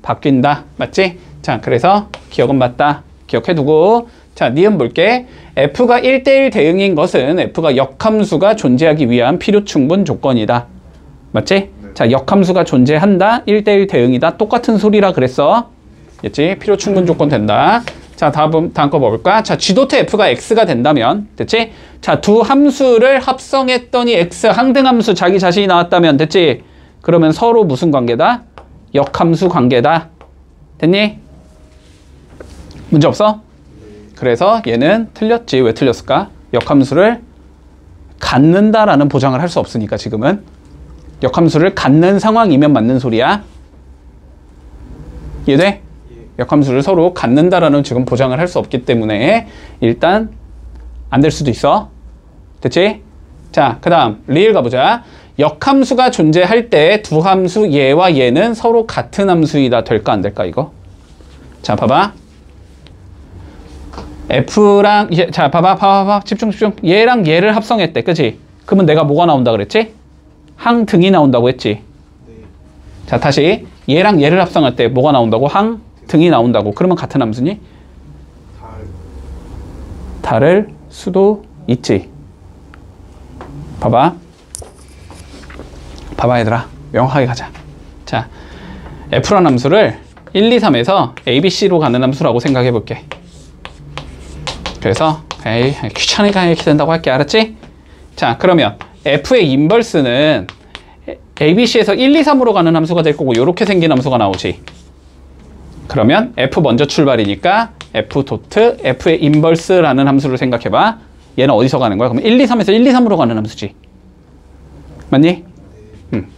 바뀐다. 맞지? 자, 그래서 기억은 맞다. 기억해두고 자, 니은 볼게. f가 1대1 대응인 것은 f가 역함수가 존재하기 위한 필요 충분 조건이다. 맞지? 네. 자, 역함수가 존재한다. 1대1 대응이다. 똑같은 소리라 그랬어. 됐지? 필요 충분 조건 된다. 자, 다음 거 볼까? 자, g 도트 f가 x가 된다면 됐지? 자, 두 함수를 합성했더니 x 항등함수 자기 자신이 나왔다면 됐지? 그러면 서로 무슨 관계다? 역함수 관계다. 됐니? 문제 없어? 그래서 얘는 틀렸지. 왜 틀렸을까? 역함수를 갖는다라는 보장을 할 수 없으니까 지금은. 역함수를 갖는 상황이면 맞는 소리야. 이해돼? 역함수를 서로 갖는다라는 지금 보장을 할 수 없기 때문에 일단 안 될 수도 있어. 됐지? 자, 그 다음 리을 가보자. 역함수가 존재할 때 두 함수 얘와 얘는 서로 같은 함수이다. 될까 안 될까 이거? 자, 봐봐. f랑 자, 봐봐. 집중. 얘랑 얘를 합성했대. 그치? 그러면 내가 뭐가 나온다 그랬지? 항등이 나온다고 했지. 자, 다시 얘랑 얘를 합성할 때 뭐가 나온다고? 항등이 나온다고. 그러면 같은 함수니? 다를 수도 있지. 봐봐 얘들아. 명확하게 가자. 자, f라는 함수를 1, 2, 3에서 a, b, c로 가는 함수라고 생각해 볼게. 그래서 귀찮으니까 이렇게 된다고 할게. 알았지? 자, 그러면 f의 인버스는 a, b, c에서 1, 2, 3으로 가는 함수가 될 거고 이렇게 생긴 함수가 나오지. 그러면 f 먼저 출발이니까 f 도트 f의 인버스라는 함수를 생각해봐. 얘는 어디서 가는 거야? 그러면 1, 2, 3에서 1, 2, 3으로 가는 함수지. 맞니?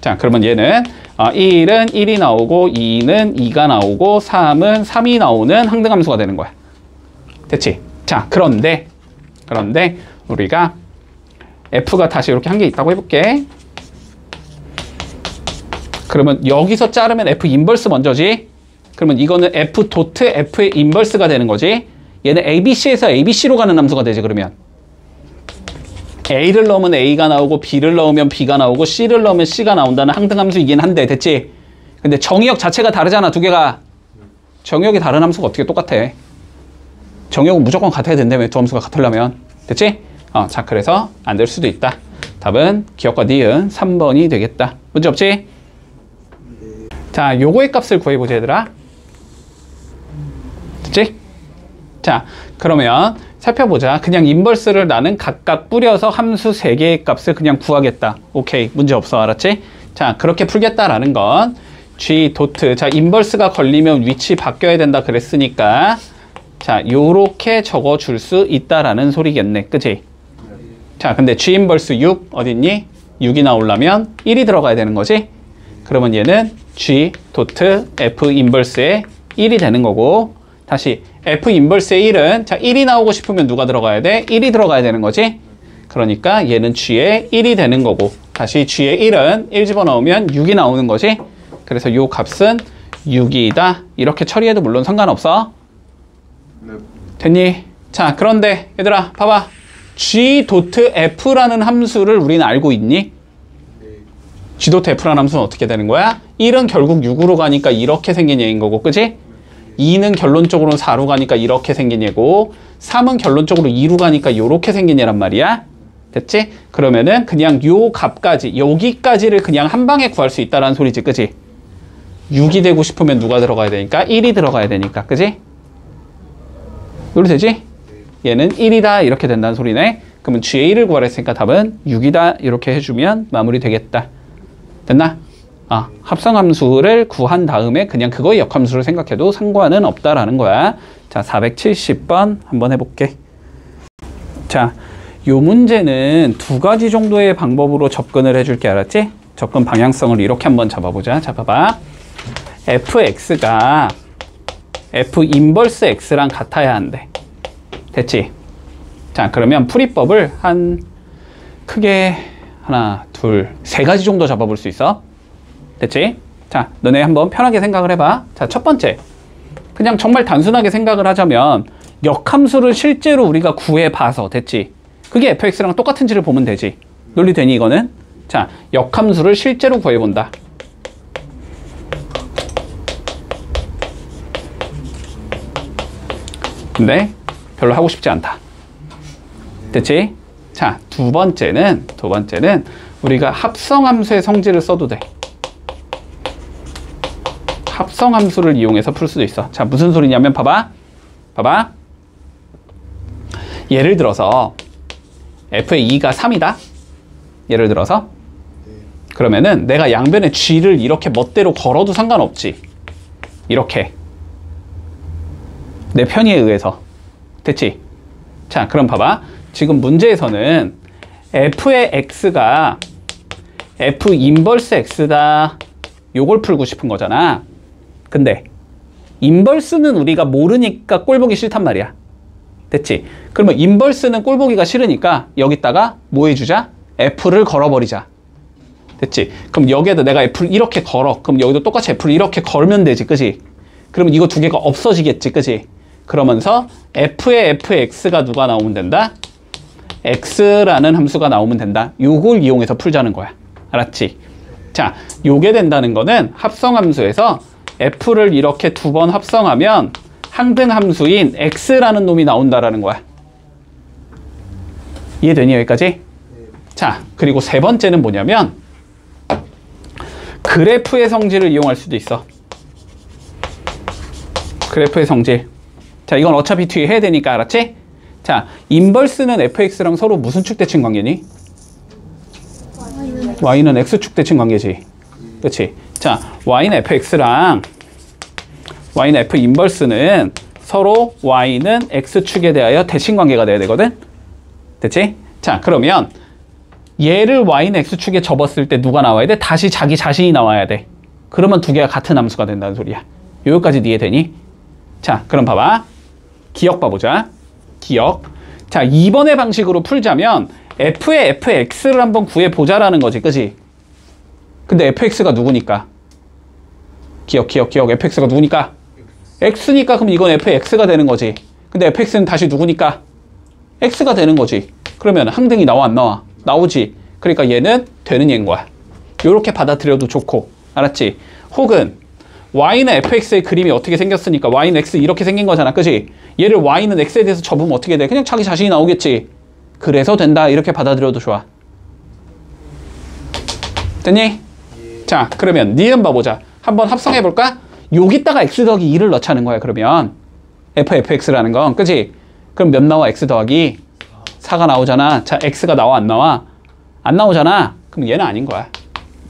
자, 그러면 얘는 1은 1이 나오고 2는 2가 나오고 3은 3이 나오는 항등함수가 되는 거야. 됐지? 자, 그런데 우리가 f가 다시 이렇게 한 개 있다고 해볼게. 그러면 여기서 자르면 f 인버스 먼저지. 그러면 이거는 f 도트 f의 인버스가 되는 거지. 얘는 abc에서 abc로 가는 함수가 되지. 그러면 A를 넣으면 A가 나오고 B를 넣으면 B가 나오고 C를 넣으면 C가 나온다는 항등함수이긴 한데 됐지? 근데 정의역 자체가 다르잖아 두 개가. 정의역이 다른 함수가 어떻게 똑같아? 정의역은 무조건 같아야 된다며 두 함수가 같으려면. 됐지? 자 그래서 안 될 수도 있다. 답은 기억과 니은 3번이 되겠다. 문제 없지? 자 요거의 값을 구해보자 얘들아. 됐지? 자 그러면 살펴보자. 그냥 인버스를 나는 각각 뿌려서 함수 3개의 값을 그냥 구하겠다. 오케이 문제 없어. 알았지? 자 그렇게 풀겠다라는 건 G 도트. 자 인버스가 걸리면 위치 바뀌어야 된다 그랬으니까 자 요렇게 적어줄 수 있다라는 소리겠네. 그치? 자 근데 G 인버스 6 어딨니? 6이 나오려면 1이 들어가야 되는 거지? 그러면 얘는 G 도트 F 인버스에 1이 되는 거고 다시 F 인버스의 1은 자 1이 나오고 싶으면 누가 들어가야 돼? 1이 들어가야 되는 거지? 그러니까 얘는 G의 1이 되는 거고 다시 G의 1은 1 집어넣으면 6이 나오는 거지? 그래서 요 값은 6이다. 이렇게 처리해도 물론 상관없어. 네. 됐니? 자 그런데 얘들아 봐봐. G 도트 F라는 함수를 우리는 알고 있니? G 도트 F라는 함수는 어떻게 되는 거야? 1은 결국 6으로 가니까 이렇게 생긴 얘인 거고 그지? 2는 결론적으로는 4로 가니까 이렇게 생긴 얘고 3은 결론적으로 2로 가니까 이렇게 생긴 얘란 말이야. 됐지? 그러면은 그냥 요 값까지 여기까지를 그냥 한 방에 구할 수 있다라는 소리지. 그지? 6이 되고 싶으면 누가 들어가야 되니까? 1이 들어가야 되니까. 그지? 이렇게 되지? 얘는 1이다 이렇게 된다는 소리네. 그러면 G의 1을 구하랬으니까 답은 6이다 이렇게 해주면 마무리 되겠다. 됐나? 합성함수를 구한 다음에 그냥 그거의 역함수를 생각해도 상관은 없다라는 거야. 자 470번 한번 해볼게. 자 요 문제는 두 가지 정도의 방법으로 접근을 해줄게. 알았지? 접근 방향성을 이렇게 한번 잡아보자. 자 봐봐. fx가 f 인버스 x랑 같아야 한대. 됐지? 자 그러면 풀이법을 한 크게 하나 둘 세 가지 정도 잡아볼 수 있어. 됐지? 자 너네 한번 편하게 생각을 해봐. 자 첫 번째 그냥 정말 단순하게 생각을 하자면 역함수를 실제로 우리가 구해봐서 됐지? 그게 fx랑 똑같은지를 보면 되지. 논리되니 이거는? 자 역함수를 실제로 구해본다. 근데 별로 하고 싶지 않다. 됐지? 자, 두 번째는 우리가 합성함수의 성질을 써도 돼. 합성함수를 이용해서 풀 수도 있어. 자, 무슨 소리냐면 봐봐. 예를 들어서 f의 2가 3이다. 예를 들어서 그러면은 내가 양변에 g를 이렇게 멋대로 걸어도 상관없지. 이렇게 내 편의에 의해서. 됐지? 자 그럼 봐봐. 지금 문제에서는 f의 x가 f 인버스 x다 요걸 풀고 싶은 거잖아. 근데 인버스는 우리가 모르니까 꼴보기 싫단 말이야. 됐지? 그러면 인버스는 꼴보기가 싫으니까 여기다가 뭐 해주자? f를 걸어버리자. 됐지? 그럼 여기에다 내가 f를 이렇게 걸어. 그럼 여기도 똑같이 f를 이렇게 걸면 되지. 그지? 그러면 이거 두 개가 없어지겠지. 그지? 그러면서 f의 fx가 누가 나오면 된다? x라는 함수가 나오면 된다. 요걸 이용해서 풀자는 거야. 알았지? 자, 요게 된다는 거는 합성함수에서 f를 이렇게 두 번 합성하면 항등함수인 x라는 놈이 나온다라는 거야. 이해되니 여기까지? 자, 그리고 세 번째는 뭐냐면 그래프의 성질을 이용할 수도 있어. 그래프의 성질. 자, 이건 어차피 뒤에 해야 되니까 알았지? 자, 인버스는 fx랑 서로 무슨 축대칭 관계니? y는 x축 대칭 관계지. 그치? 자, y는 fx랑 y는 f 인버스는 서로 y는 x축에 대하여 대칭 관계가 돼야 되거든? 됐지? 자, 그러면 얘를 y는 x축에 접었을 때 누가 나와야 돼? 다시 자기 자신이 나와야 돼. 그러면 두 개가 같은 함수가 된다는 소리야. 여기까지 이해되니? 자, 그럼 봐봐. 기억 봐보자. 기억. 자, 2번의 방식으로 풀자면 f의 fx를 한번 구해보자라는 거지. 그지? 근데 fx가 누구니까? 기억. fx가 누구니까? x니까 그럼 이건 fx가 되는 거지. 근데 fx는 다시 누구니까? x가 되는 거지. 그러면 항등이 나와 안 나와? 나오지. 그러니까 얘는 되는 얘인 거야. 요렇게 받아들여도 좋고. 알았지? 혹은 y는 fx의 그림이 어떻게 생겼으니까 y는 x 이렇게 생긴 거잖아. 그지? 얘를 y는 x에 대해서 접으면 어떻게 돼? 그냥 자기 자신이 나오겠지. 그래서 된다. 이렇게 받아들여도 좋아. 됐니? 자, 그러면 니은 봐보자. 한번 합성해볼까? 여기다가 x 더하기 2를 넣자는 거야. 그러면 fx라는 건. 그지? 그럼 몇 나와? x 더하기 4가 나오잖아. 자, x가 나와 안 나와? 안 나오잖아. 그럼 얘는 아닌 거야.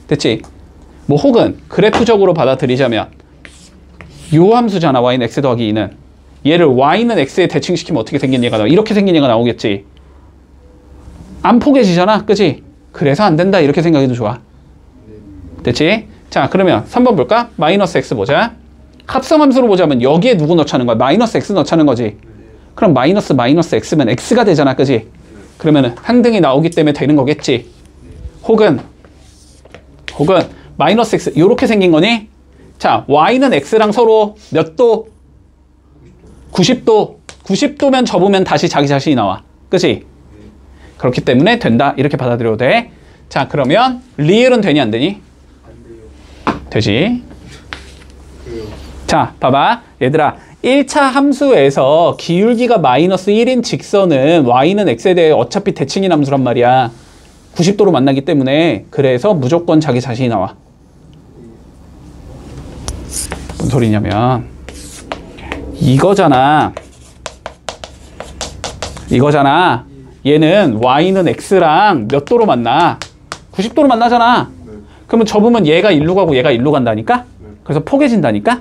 됐지? 뭐 혹은 그래프적으로 받아들이자면 요 함수잖아. y는 x 더하기 2는. 얘를 y는 x에 대칭시키면 어떻게 생긴 얘가 나와? 이렇게 생긴 얘가 나오겠지. 안 포개지잖아. 그지? 그래서 안 된다. 이렇게 생각해도 좋아. 됐지? 자, 그러면 3번 볼까? 마이너스 x 보자. 합성함수로 보자면 여기에 누구 넣자는 거야? 마이너스 x 넣자는 거지. 그럼 마이너스 x면 x가 되잖아. 그지? 그러면은 항등이 나오기 때문에 되는 거겠지. 혹은 마이너스 x 요렇게 생긴 거니? 자, y는 x랑 서로 몇 도? 90도. 90도면 접으면 다시 자기 자신이 나와. 그지? 그렇기 때문에 된다. 이렇게 받아들여도 돼. 자, 그러면 리을은 되니 안 되니? 되지. 자, 봐봐. 얘들아, 1차 함수에서 기울기가 마이너스 1인 직선은 y는 x에 대해 어차피 대칭인 함수란 말이야. 90도로 만나기 때문에. 그래서 무조건 자기 자신이 나와. 뭔 소리냐면 이거잖아. 얘는 y는 x랑 몇 도로 만나? 90도로 만나잖아. 그러면 접으면 얘가 일로 가고 얘가 일로 간다니까? 그래서 포개진다니까?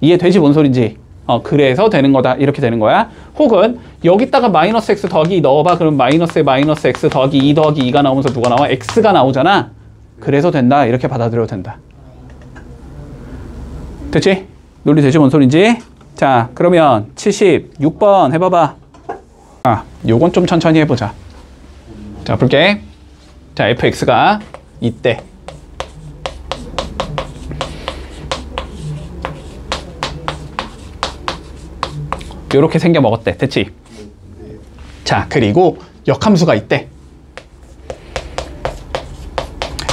이해되지? 뭔 소린지? 그래서 되는 거다. 이렇게 되는 거야. 혹은 여기다가 마이너스 x 더하기 2 넣어봐. 그럼 마이너스에 마이너스 x 더하기 2 더하기 2가 나오면서 누가 나와? x가 나오잖아. 그래서 된다. 이렇게 받아들여도 된다. 됐지? 논리 되지? 뭔 소린지? 자, 그러면 76번 해봐봐. 요건 좀 천천히 해보자. 자, 볼게. 자, fx가 이때 요렇게 생겨 먹었대. 됐지? 자, 그리고 역함수가 있대.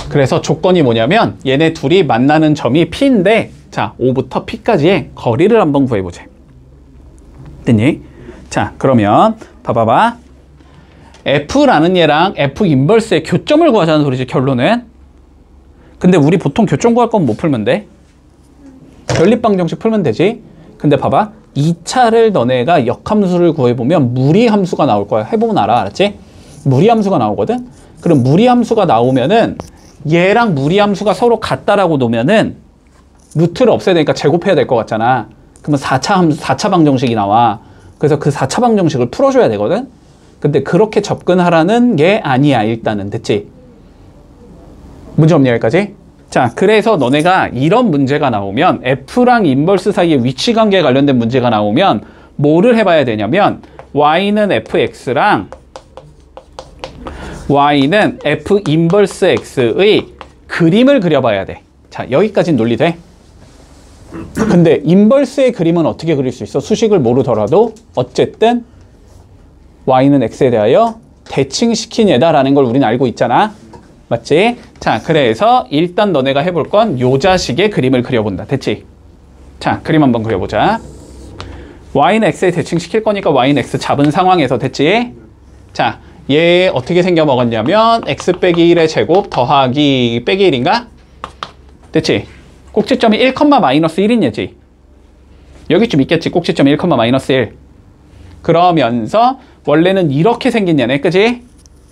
그래서 조건이 뭐냐면 얘네 둘이 만나는 점이 P인데, 자, O부터 P까지의 거리를 한번 구해보자. 됐니? 자, 그러면 봐봐봐. F라는 얘랑 F 인버스의 교점을 구하자는 소리지, 결론은. 근데 우리 보통 교점 구할 건 못 풀면 돼. 연립방정식 풀면 되지. 근데 봐봐. 2차를 너네가 역함수를 구해보면 무리함수가 나올 거야. 해보면 알았지? 무리함수가 나오거든? 그럼 무리함수가 나오면은 얘랑 무리함수가 서로 같다라고 놓으면은 루트를 없애야 되니까 제곱해야 될 것 같잖아. 그러면 4차 방정식이 나와. 그래서 그 4차 방정식을 풀어줘야 되거든? 근데 그렇게 접근하라는 게 아니야, 일단은. 됐지? 문제 없냐, 여기까지? 자, 그래서 너네가 이런 문제가 나오면 F랑 인버스 사이의 위치관계에 관련된 문제가 나오면 뭐를 해봐야 되냐면 Y는 FX랑 Y는 F 인버스 X의 그림을 그려봐야 돼. 자, 여기까지는 논리돼. 근데 인버스의 그림은 어떻게 그릴 수 있어? 수식을 모르더라도 어쨌든 Y는 X에 대하여 대칭시킨 얘다라는 걸 우리는 알고 있잖아. 맞지? 자, 그래서 일단 너네가 해볼 건 요 자식의 그림을 그려본다. 됐지? 자, 그림 한번 그려보자. Y는 X에 대칭시킬 거니까 Y는 X 잡은 상황에서. 됐지? 자, 얘 어떻게 생겨 먹었냐면 X 빼기 1의 제곱 더하기 빼기 1인가? 됐지? 꼭지점이 1, 마이너스 1인 얘지. 여기쯤 있겠지. 꼭지점 1, 마이너스 1. 그러면서 원래는 이렇게 생긴 얘네. 그지?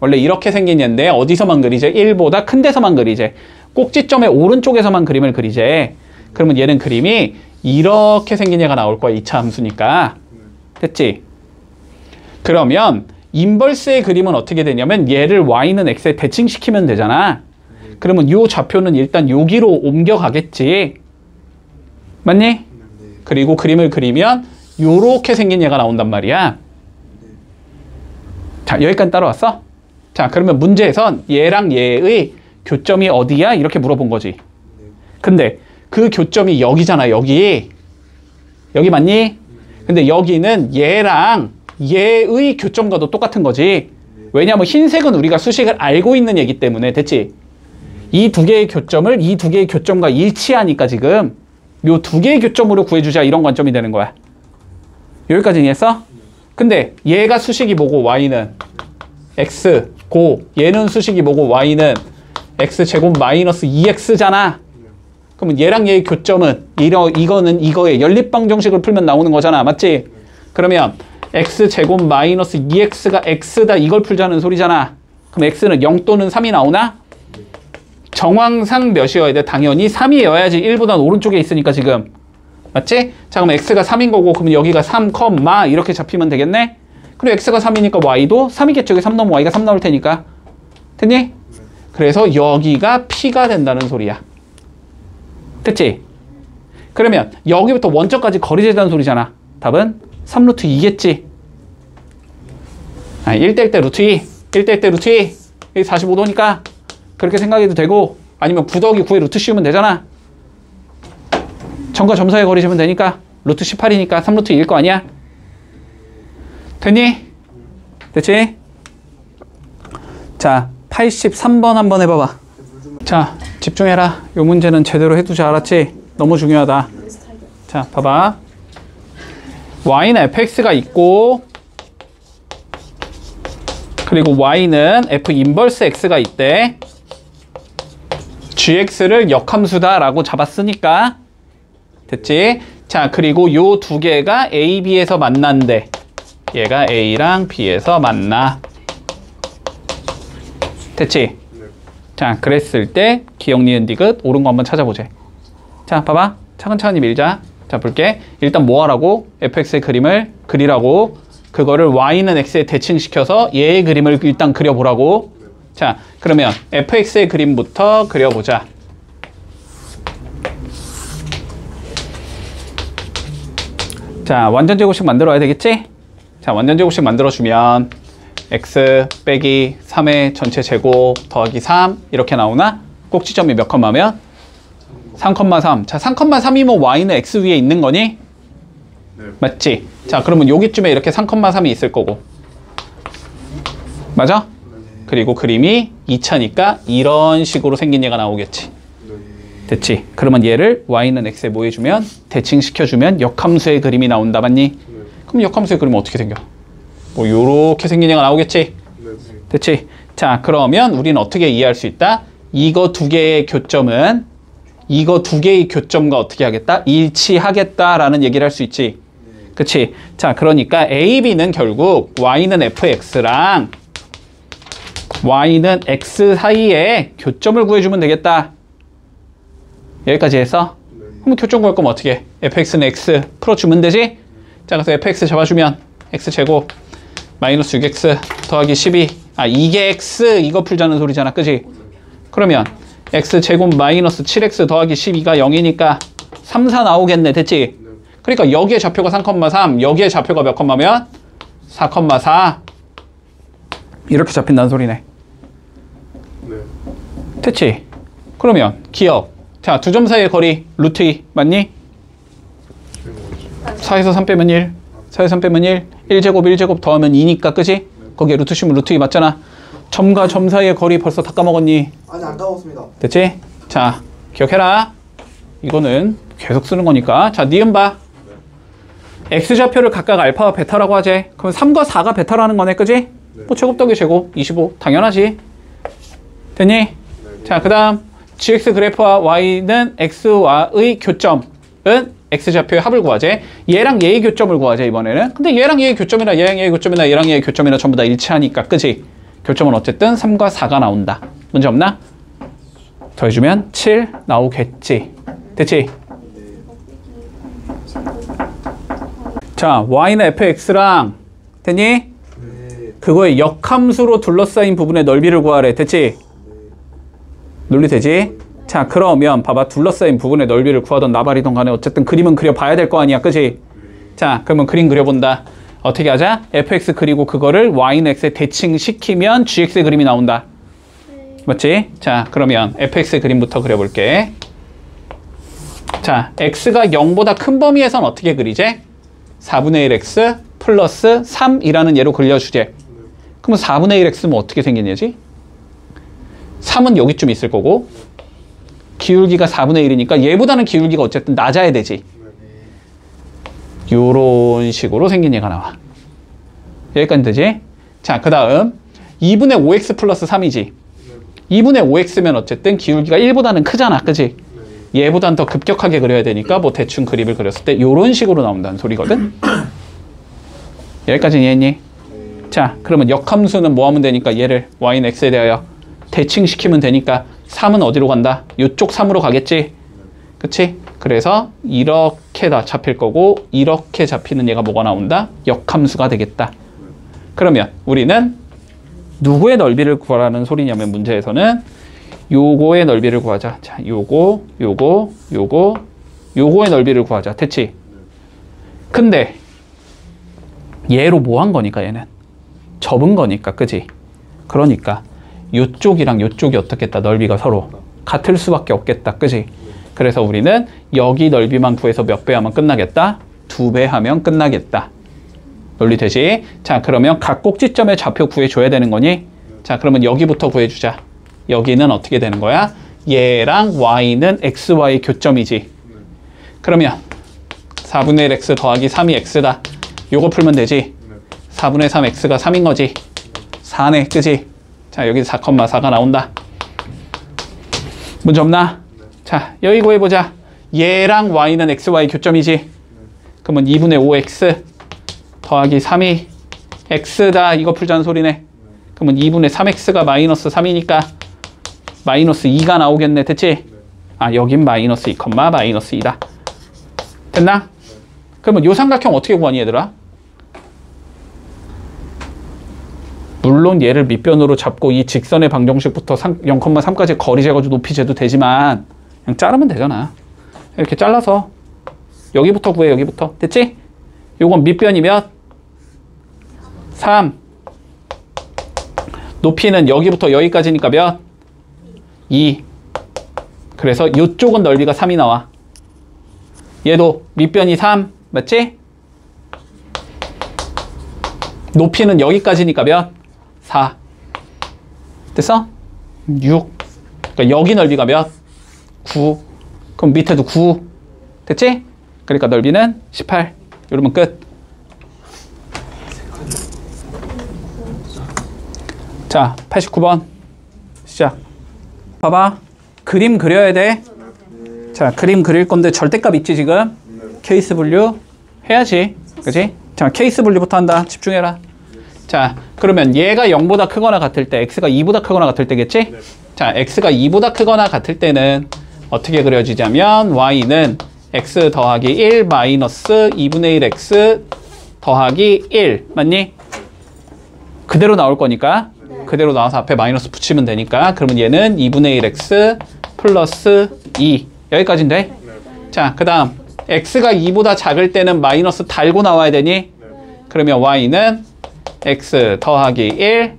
원래 이렇게 생긴 얘인데 어디서만 그리제? 1보다 큰 데서만 그리제. 꼭지점의 오른쪽에서만 그림을 그리제. 그러면 얘는 그림이 이렇게 생긴 얘가 나올 거야. 2차 함수니까. 됐지? 그러면 인버스의 그림은 어떻게 되냐면 얘를 y는 x에 대칭시키면 되잖아. 그러면 요 좌표는 일단 여기로 옮겨가겠지. 맞니? 그리고 그림을 그리면 요렇게 생긴 얘가 나온단 말이야. 자, 여기까지 따라왔어? 자, 그러면 문제에선 얘랑 얘의 교점이 어디야? 이렇게 물어본 거지. 근데 그 교점이 여기잖아, 여기. 여기 맞니? 근데 여기는 얘랑 얘의 교점과도 똑같은 거지. 왜냐하면 흰색은 우리가 수식을 알고 있는 얘기 때문에. 됐지? 이 두 개의 교점을 이 두 개의 교점과 일치하니까 지금 요 두 개의 교점으로 구해주자 이런 관점이 되는 거야. 여기까지 이해했어? 근데 얘가 수식이 뭐고 y는 x 고 얘는 수식이 뭐고 y는 x제곱 마이너스 2x잖아. 그러면 얘랑 얘의 교점은 이거는 이거의 연립방정식을 풀면 나오는 거잖아. 맞지? 그러면 x제곱 마이너스 2x가 x다 이걸 풀자는 소리잖아. 그럼 x는 0 또는 3이 나오나? 정황상 몇이어야 돼? 당연히 3이어야지. 1보단 오른쪽에 있으니까 지금. 맞지? 자, 그럼 x가 3인 거고 그러면 여기가 3, 이렇게 잡히면 되겠네? 그리고 x가 3이니까 y도 3이겠죠. 여기 3 넣으면 y가 3 나올 테니까. 됐니? 그래서 여기가 p가 된다는 소리야. 됐지? 그러면 여기부터 원점까지 거리 재다는 소리잖아. 답은 3루트 2겠지. 1대1 대 루트 2. 1대1 대 루트 2. 여기 45도니까 그렇게 생각해도 되고, 아니면 9 더하기 9에 루트 씌우면 되잖아. 점과 점 사이의 거리 재면 되니까 루트 18이니까 3루트 2일 거 아니야? 됐니? 됐지? 자, 83번 한번 해봐봐. 자, 집중해라. 요 문제는 제대로 해두자. 알았지? 너무 중요하다. 자, 봐봐. y는 fx가 있고, 그리고 y는 f 인버스 x가 있대. gx를 역함수다 라고 잡았으니까. 됐지? 자, 그리고 요 두 개가 a, b에서 만난대. 얘가 a랑 b에서 만나. 됐지? 자, 그랬을 때 기억, 니은, 디귿 옳은 거 한번 찾아보자. 자, 봐봐. 차근차근히 밀자. 자, 볼게. 일단 뭐 하라고? fx의 그림을 그리라고. 그거를 y는 x에 대칭시켜서 얘의 그림을 일단 그려보라고. 자, 그러면 fx의 그림부터 그려보자. 자, 완전제곱식 만들어야 되겠지? 자, 완전제곱식 만들어주면 x 빼기 3의 전체 제곱 더하기 3 이렇게 나오나? 꼭지점이 몇 컴마면? 3,3. 자, 3,3이면 y는 x 위에 있는 거니? 네. 맞지? 자, 그러면 여기쯤에 이렇게 3,3이 있을 거고. 맞아? 그리고 그림이 2차니까 이런 식으로 생긴 얘가 나오겠지. 됐지? 그러면 얘를 y는 x에 뭐 해주면? 대칭시켜주면 역함수의 그림이 나온다. 맞니? 그럼 역함수의 그림은 어떻게 생겨? 뭐 요렇게 생긴 얘가 나오겠지? 됐지? 자, 그러면 우리는 어떻게 이해할 수 있다? 이거 두 개의 교점은 이거 두 개의 교점과 어떻게 하겠다? 일치하겠다라는 얘기를 할 수 있지. 그치? 자, 그러니까 A, B는 결국 y는 fx랑 y는 x 사이에 교점을 구해주면 되겠다. 여기까지 해서 그럼 교점 구할 거면 어떻게 해? fx는 x 풀어주면 되지? 자, 그래서 fx 잡아주면 x제곱 마이너스 6x 더하기 12. 아, 이게 x 이거 풀자는 소리잖아. 그지? 그러면 x제곱 마이너스 7x 더하기 12가 0이니까 3, 4 나오겠네. 됐지? 그러니까 여기에 좌표가 3,3, 여기에 좌표가 몇 컴마면? 4,4 이렇게 잡힌다는 소리네. 네. 됐지? 그러면 기억. 자, 두 점 사이의 거리 루트 2 맞니? 4에서 3 빼면 1, 4에서 3 빼면 1, 1제곱 1제곱 더하면 2니까 그지? 거기에 루트 씌우면 루트 2 맞잖아. 점과 점 사이의 거리 벌써 다 까먹었니? 아니, 안 까먹었습니다. 됐지? 자, 기억해라. 이거는 계속 쓰는 거니까. 자, 니은 봐. x좌표를 각각 알파와 베타라고 하지. 그럼 3과 4가 베타라는 거네, 그지? 뭐 제곱 더하기 제곱 25 당연하지. 됐니? 자, 그 다음 gx 그래프와 y는 x와의 교점은 x좌표의 합을 구하재. 얘랑 얘의 교점을 구하재 이번에는. 근데 얘랑 얘의 교점이나 얘랑 얘의 교점이나 얘랑 얘의 교점이나 전부 다 일치하니까 그지? 교점은 어쨌든 3과 4가 나온다. 문제 없나? 더해주면 7 나오겠지. 됐지? 자, y는 fx랑 됐니? 네. 그거의 역함수로 둘러싸인 부분의 넓이를 구하래. 됐지? 논리 되지? 자, 그러면 봐봐. 둘러싸인 부분의 넓이를 구하던 나발이던 간에 어쨌든 그림은 그려봐야 될 거 아니야. 그치? 자, 그러면 그림 그려본다. 어떻게 하자? fx 그리고 그거를 y는 x에 대칭시키면 gx의 그림이 나온다. 맞지? 자, 그러면 fx의 그림부터 그려볼게. 자, x가 0보다 큰 범위에선 어떻게 그리지? 4분의 1x 플러스 3이라는 예로 그려주제. 그러면 4분의 1x면 어떻게 생기냐지? 3은 여기쯤 있을 거고 기울기가 4분의 1이니까 얘보다는 기울기가 어쨌든 낮아야 되지. 요런 식으로 생긴 얘가 나와. 여기까지 되지? 자, 그 다음 2분의 5x 플러스 3이지. 2분의 5x면 어쨌든 기울기가 1보다는 크잖아. 그지? 얘보단 더 급격하게 그려야 되니까 뭐 대충 그림을 그렸을 때 요런 식으로 나온다는 소리거든. 여기까지 이해했니? 자, 그러면 역함수는 뭐 하면 되니까 얘를 y는 x에 대하여 대칭시키면 되니까 3은 어디로 간다? 요쪽 3으로 가겠지? 그치? 그래서 이렇게 다 잡힐 거고 이렇게 잡히는 얘가 뭐가 나온다? 역함수가 되겠다. 그러면 우리는 누구의 넓이를 구하라는 소리냐면 문제에서는 요거의 넓이를 구하자. 자, 요거의 넓이를 구하자. 됐지? 근데 얘로 뭐 한 거니까 얘는? 접은 거니까, 그지? 그러니까 요쪽이랑 요쪽이 어떻겠다? 넓이가 서로 같을 수밖에 없겠다. 그지? 그래서 우리는 여기 넓이만 구해서 몇 배 하면 끝나겠다? 2배 하면 끝나겠다. 논리 되지? 자, 그러면 각 꼭지점의 좌표 구해줘야 되는 거니? 자, 그러면 여기부터 구해주자. 여기는 어떻게 되는 거야? 얘랑 y는 xy 교점이지. 그러면 4분의 1 x 더하기 3이 x다. 요거 풀면 되지. 4분의 3 x가 3인 거지. 4네, 그지? 자, 여기 4,4가 나온다. 문제 없나? 자, 여기 구해보자. 얘랑 y는 xy 교점이지. 그러면 2분의 5x 더하기 3이 x다. 이거 풀자는 소리네. 그러면 2분의 3x가 마이너스 3이니까 마이너스 2가 나오겠네. 됐지? 아, 여긴 마이너스 2, 마이너스 2다. 됐나? 그러면 요 삼각형 어떻게 구하니, 얘들아? 물론 얘를 밑변으로 잡고 이 직선의 방정식부터 0,3까지 거리 재가지고 높이 재도 되지만 그냥 자르면 되잖아. 이렇게 잘라서 여기부터 구해. 여기부터. 됐지? 요건 밑변이면 3. 높이는 여기부터 여기까지니까 몇? 2. 그래서 이쪽은 넓이가 3이 나와. 얘도 밑변이 3. 맞지? 높이는 여기까지니까 몇? 4. 됐어? 6. 그러니까 여기 넓이가 몇? 9. 그럼 밑에도 9. 됐지? 그러니까 넓이는 18. 이러면 끝. 자, 89번 시작. 봐봐. 그림 그려야 돼. 자, 그림 그릴 건데 절대값 있지 지금? 케이스 분류 해야지. 그치? 자, 케이스 분류부터 한다. 집중해라. 자, 그러면 얘가 0보다 크거나 같을 때 x가 2보다 크거나 같을 때겠지? 자, x가 2보다 크거나 같을 때는 어떻게 그려지자면 y는 x 더하기 1 마이너스 2분의 1x 더하기 1 맞니? 그대로 나올 거니까 그대로 나와서 앞에 마이너스 붙이면 되니까 그러면 얘는 2분의 1x 플러스 2 여기까지인데? 자, 그 다음 x가 2보다 작을 때는 마이너스 달고 나와야 되니? 그러면 y는 x 더하기 1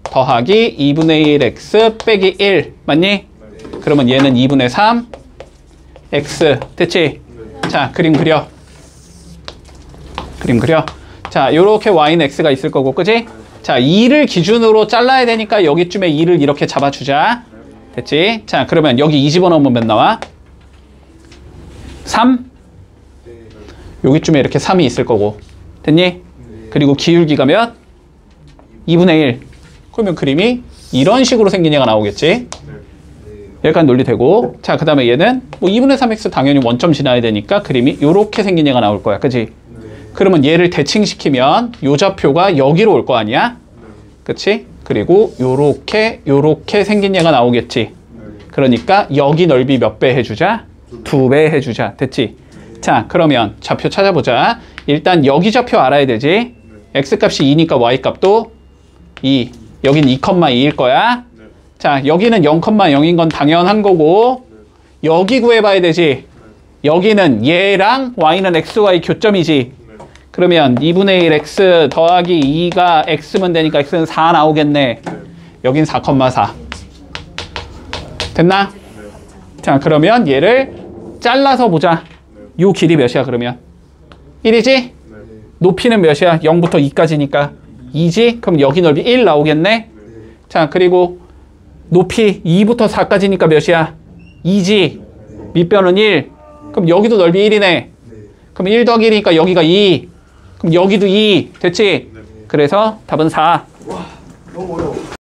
더하기 2분의 1x 빼기 1 맞니? 그러면 얘는 2분의 3 x 됐지? 자, 그림 그려. 그림 그려. 자, 요렇게 y는 x가 있을 거고 그지? 자, 2를 기준으로 잘라야 되니까 여기쯤에 2를 이렇게 잡아주자. 됐지? 자, 그러면 여기 2 집어넣으면 몇 나와? 3? 여기쯤에 이렇게 3이 있을 거고 됐니? 그리고 기울기가 몇? 2분의 1. 그러면 그림이 이런 식으로 생긴 얘가 나오겠지? 여기까지 논리되고 자, 그 다음에 얘는 뭐 2분의 3x 당연히 원점 지나야 되니까 그림이 이렇게 생긴 얘가 나올 거야. 그치? 그러면 얘를 대칭시키면 요 좌표가 여기로 올 거 아니야? 그치? 그리고 요렇게 생긴 얘가 나오겠지? 그러니까 여기 넓이 몇 배 해주자? 2배 해주자. 됐지? 자, 그러면 좌표 찾아보자. 일단 여기 좌표 알아야 되지? x값이 2니까 y값도 2. 여긴 2,2일 거야. 자, 여기는 0,0인 건 당연한 거고 여기 구해봐야 되지. 여기는 얘랑 y는 xy 교점이지. 그러면 2분의 1 x 더하기 2가 x면 되니까 x는 4 나오겠네. 여긴 4,4. 됐나? 자, 그러면 얘를 잘라서 보자. 요 길이 몇이야 그러면? 1이지? 높이는 몇이야? 0부터 2까지니까 2지? 그럼 여기 넓이 1 나오겠네? 자, 그리고 높이 2부터 4까지니까 몇이야? 2지? 밑변은 1. 그럼 여기도 넓이 1이네. 그럼 1 더하기 1이니까 여기가 2. 그럼 여기도 2. 됐지? 그래서 답은 4. 너무 어려워.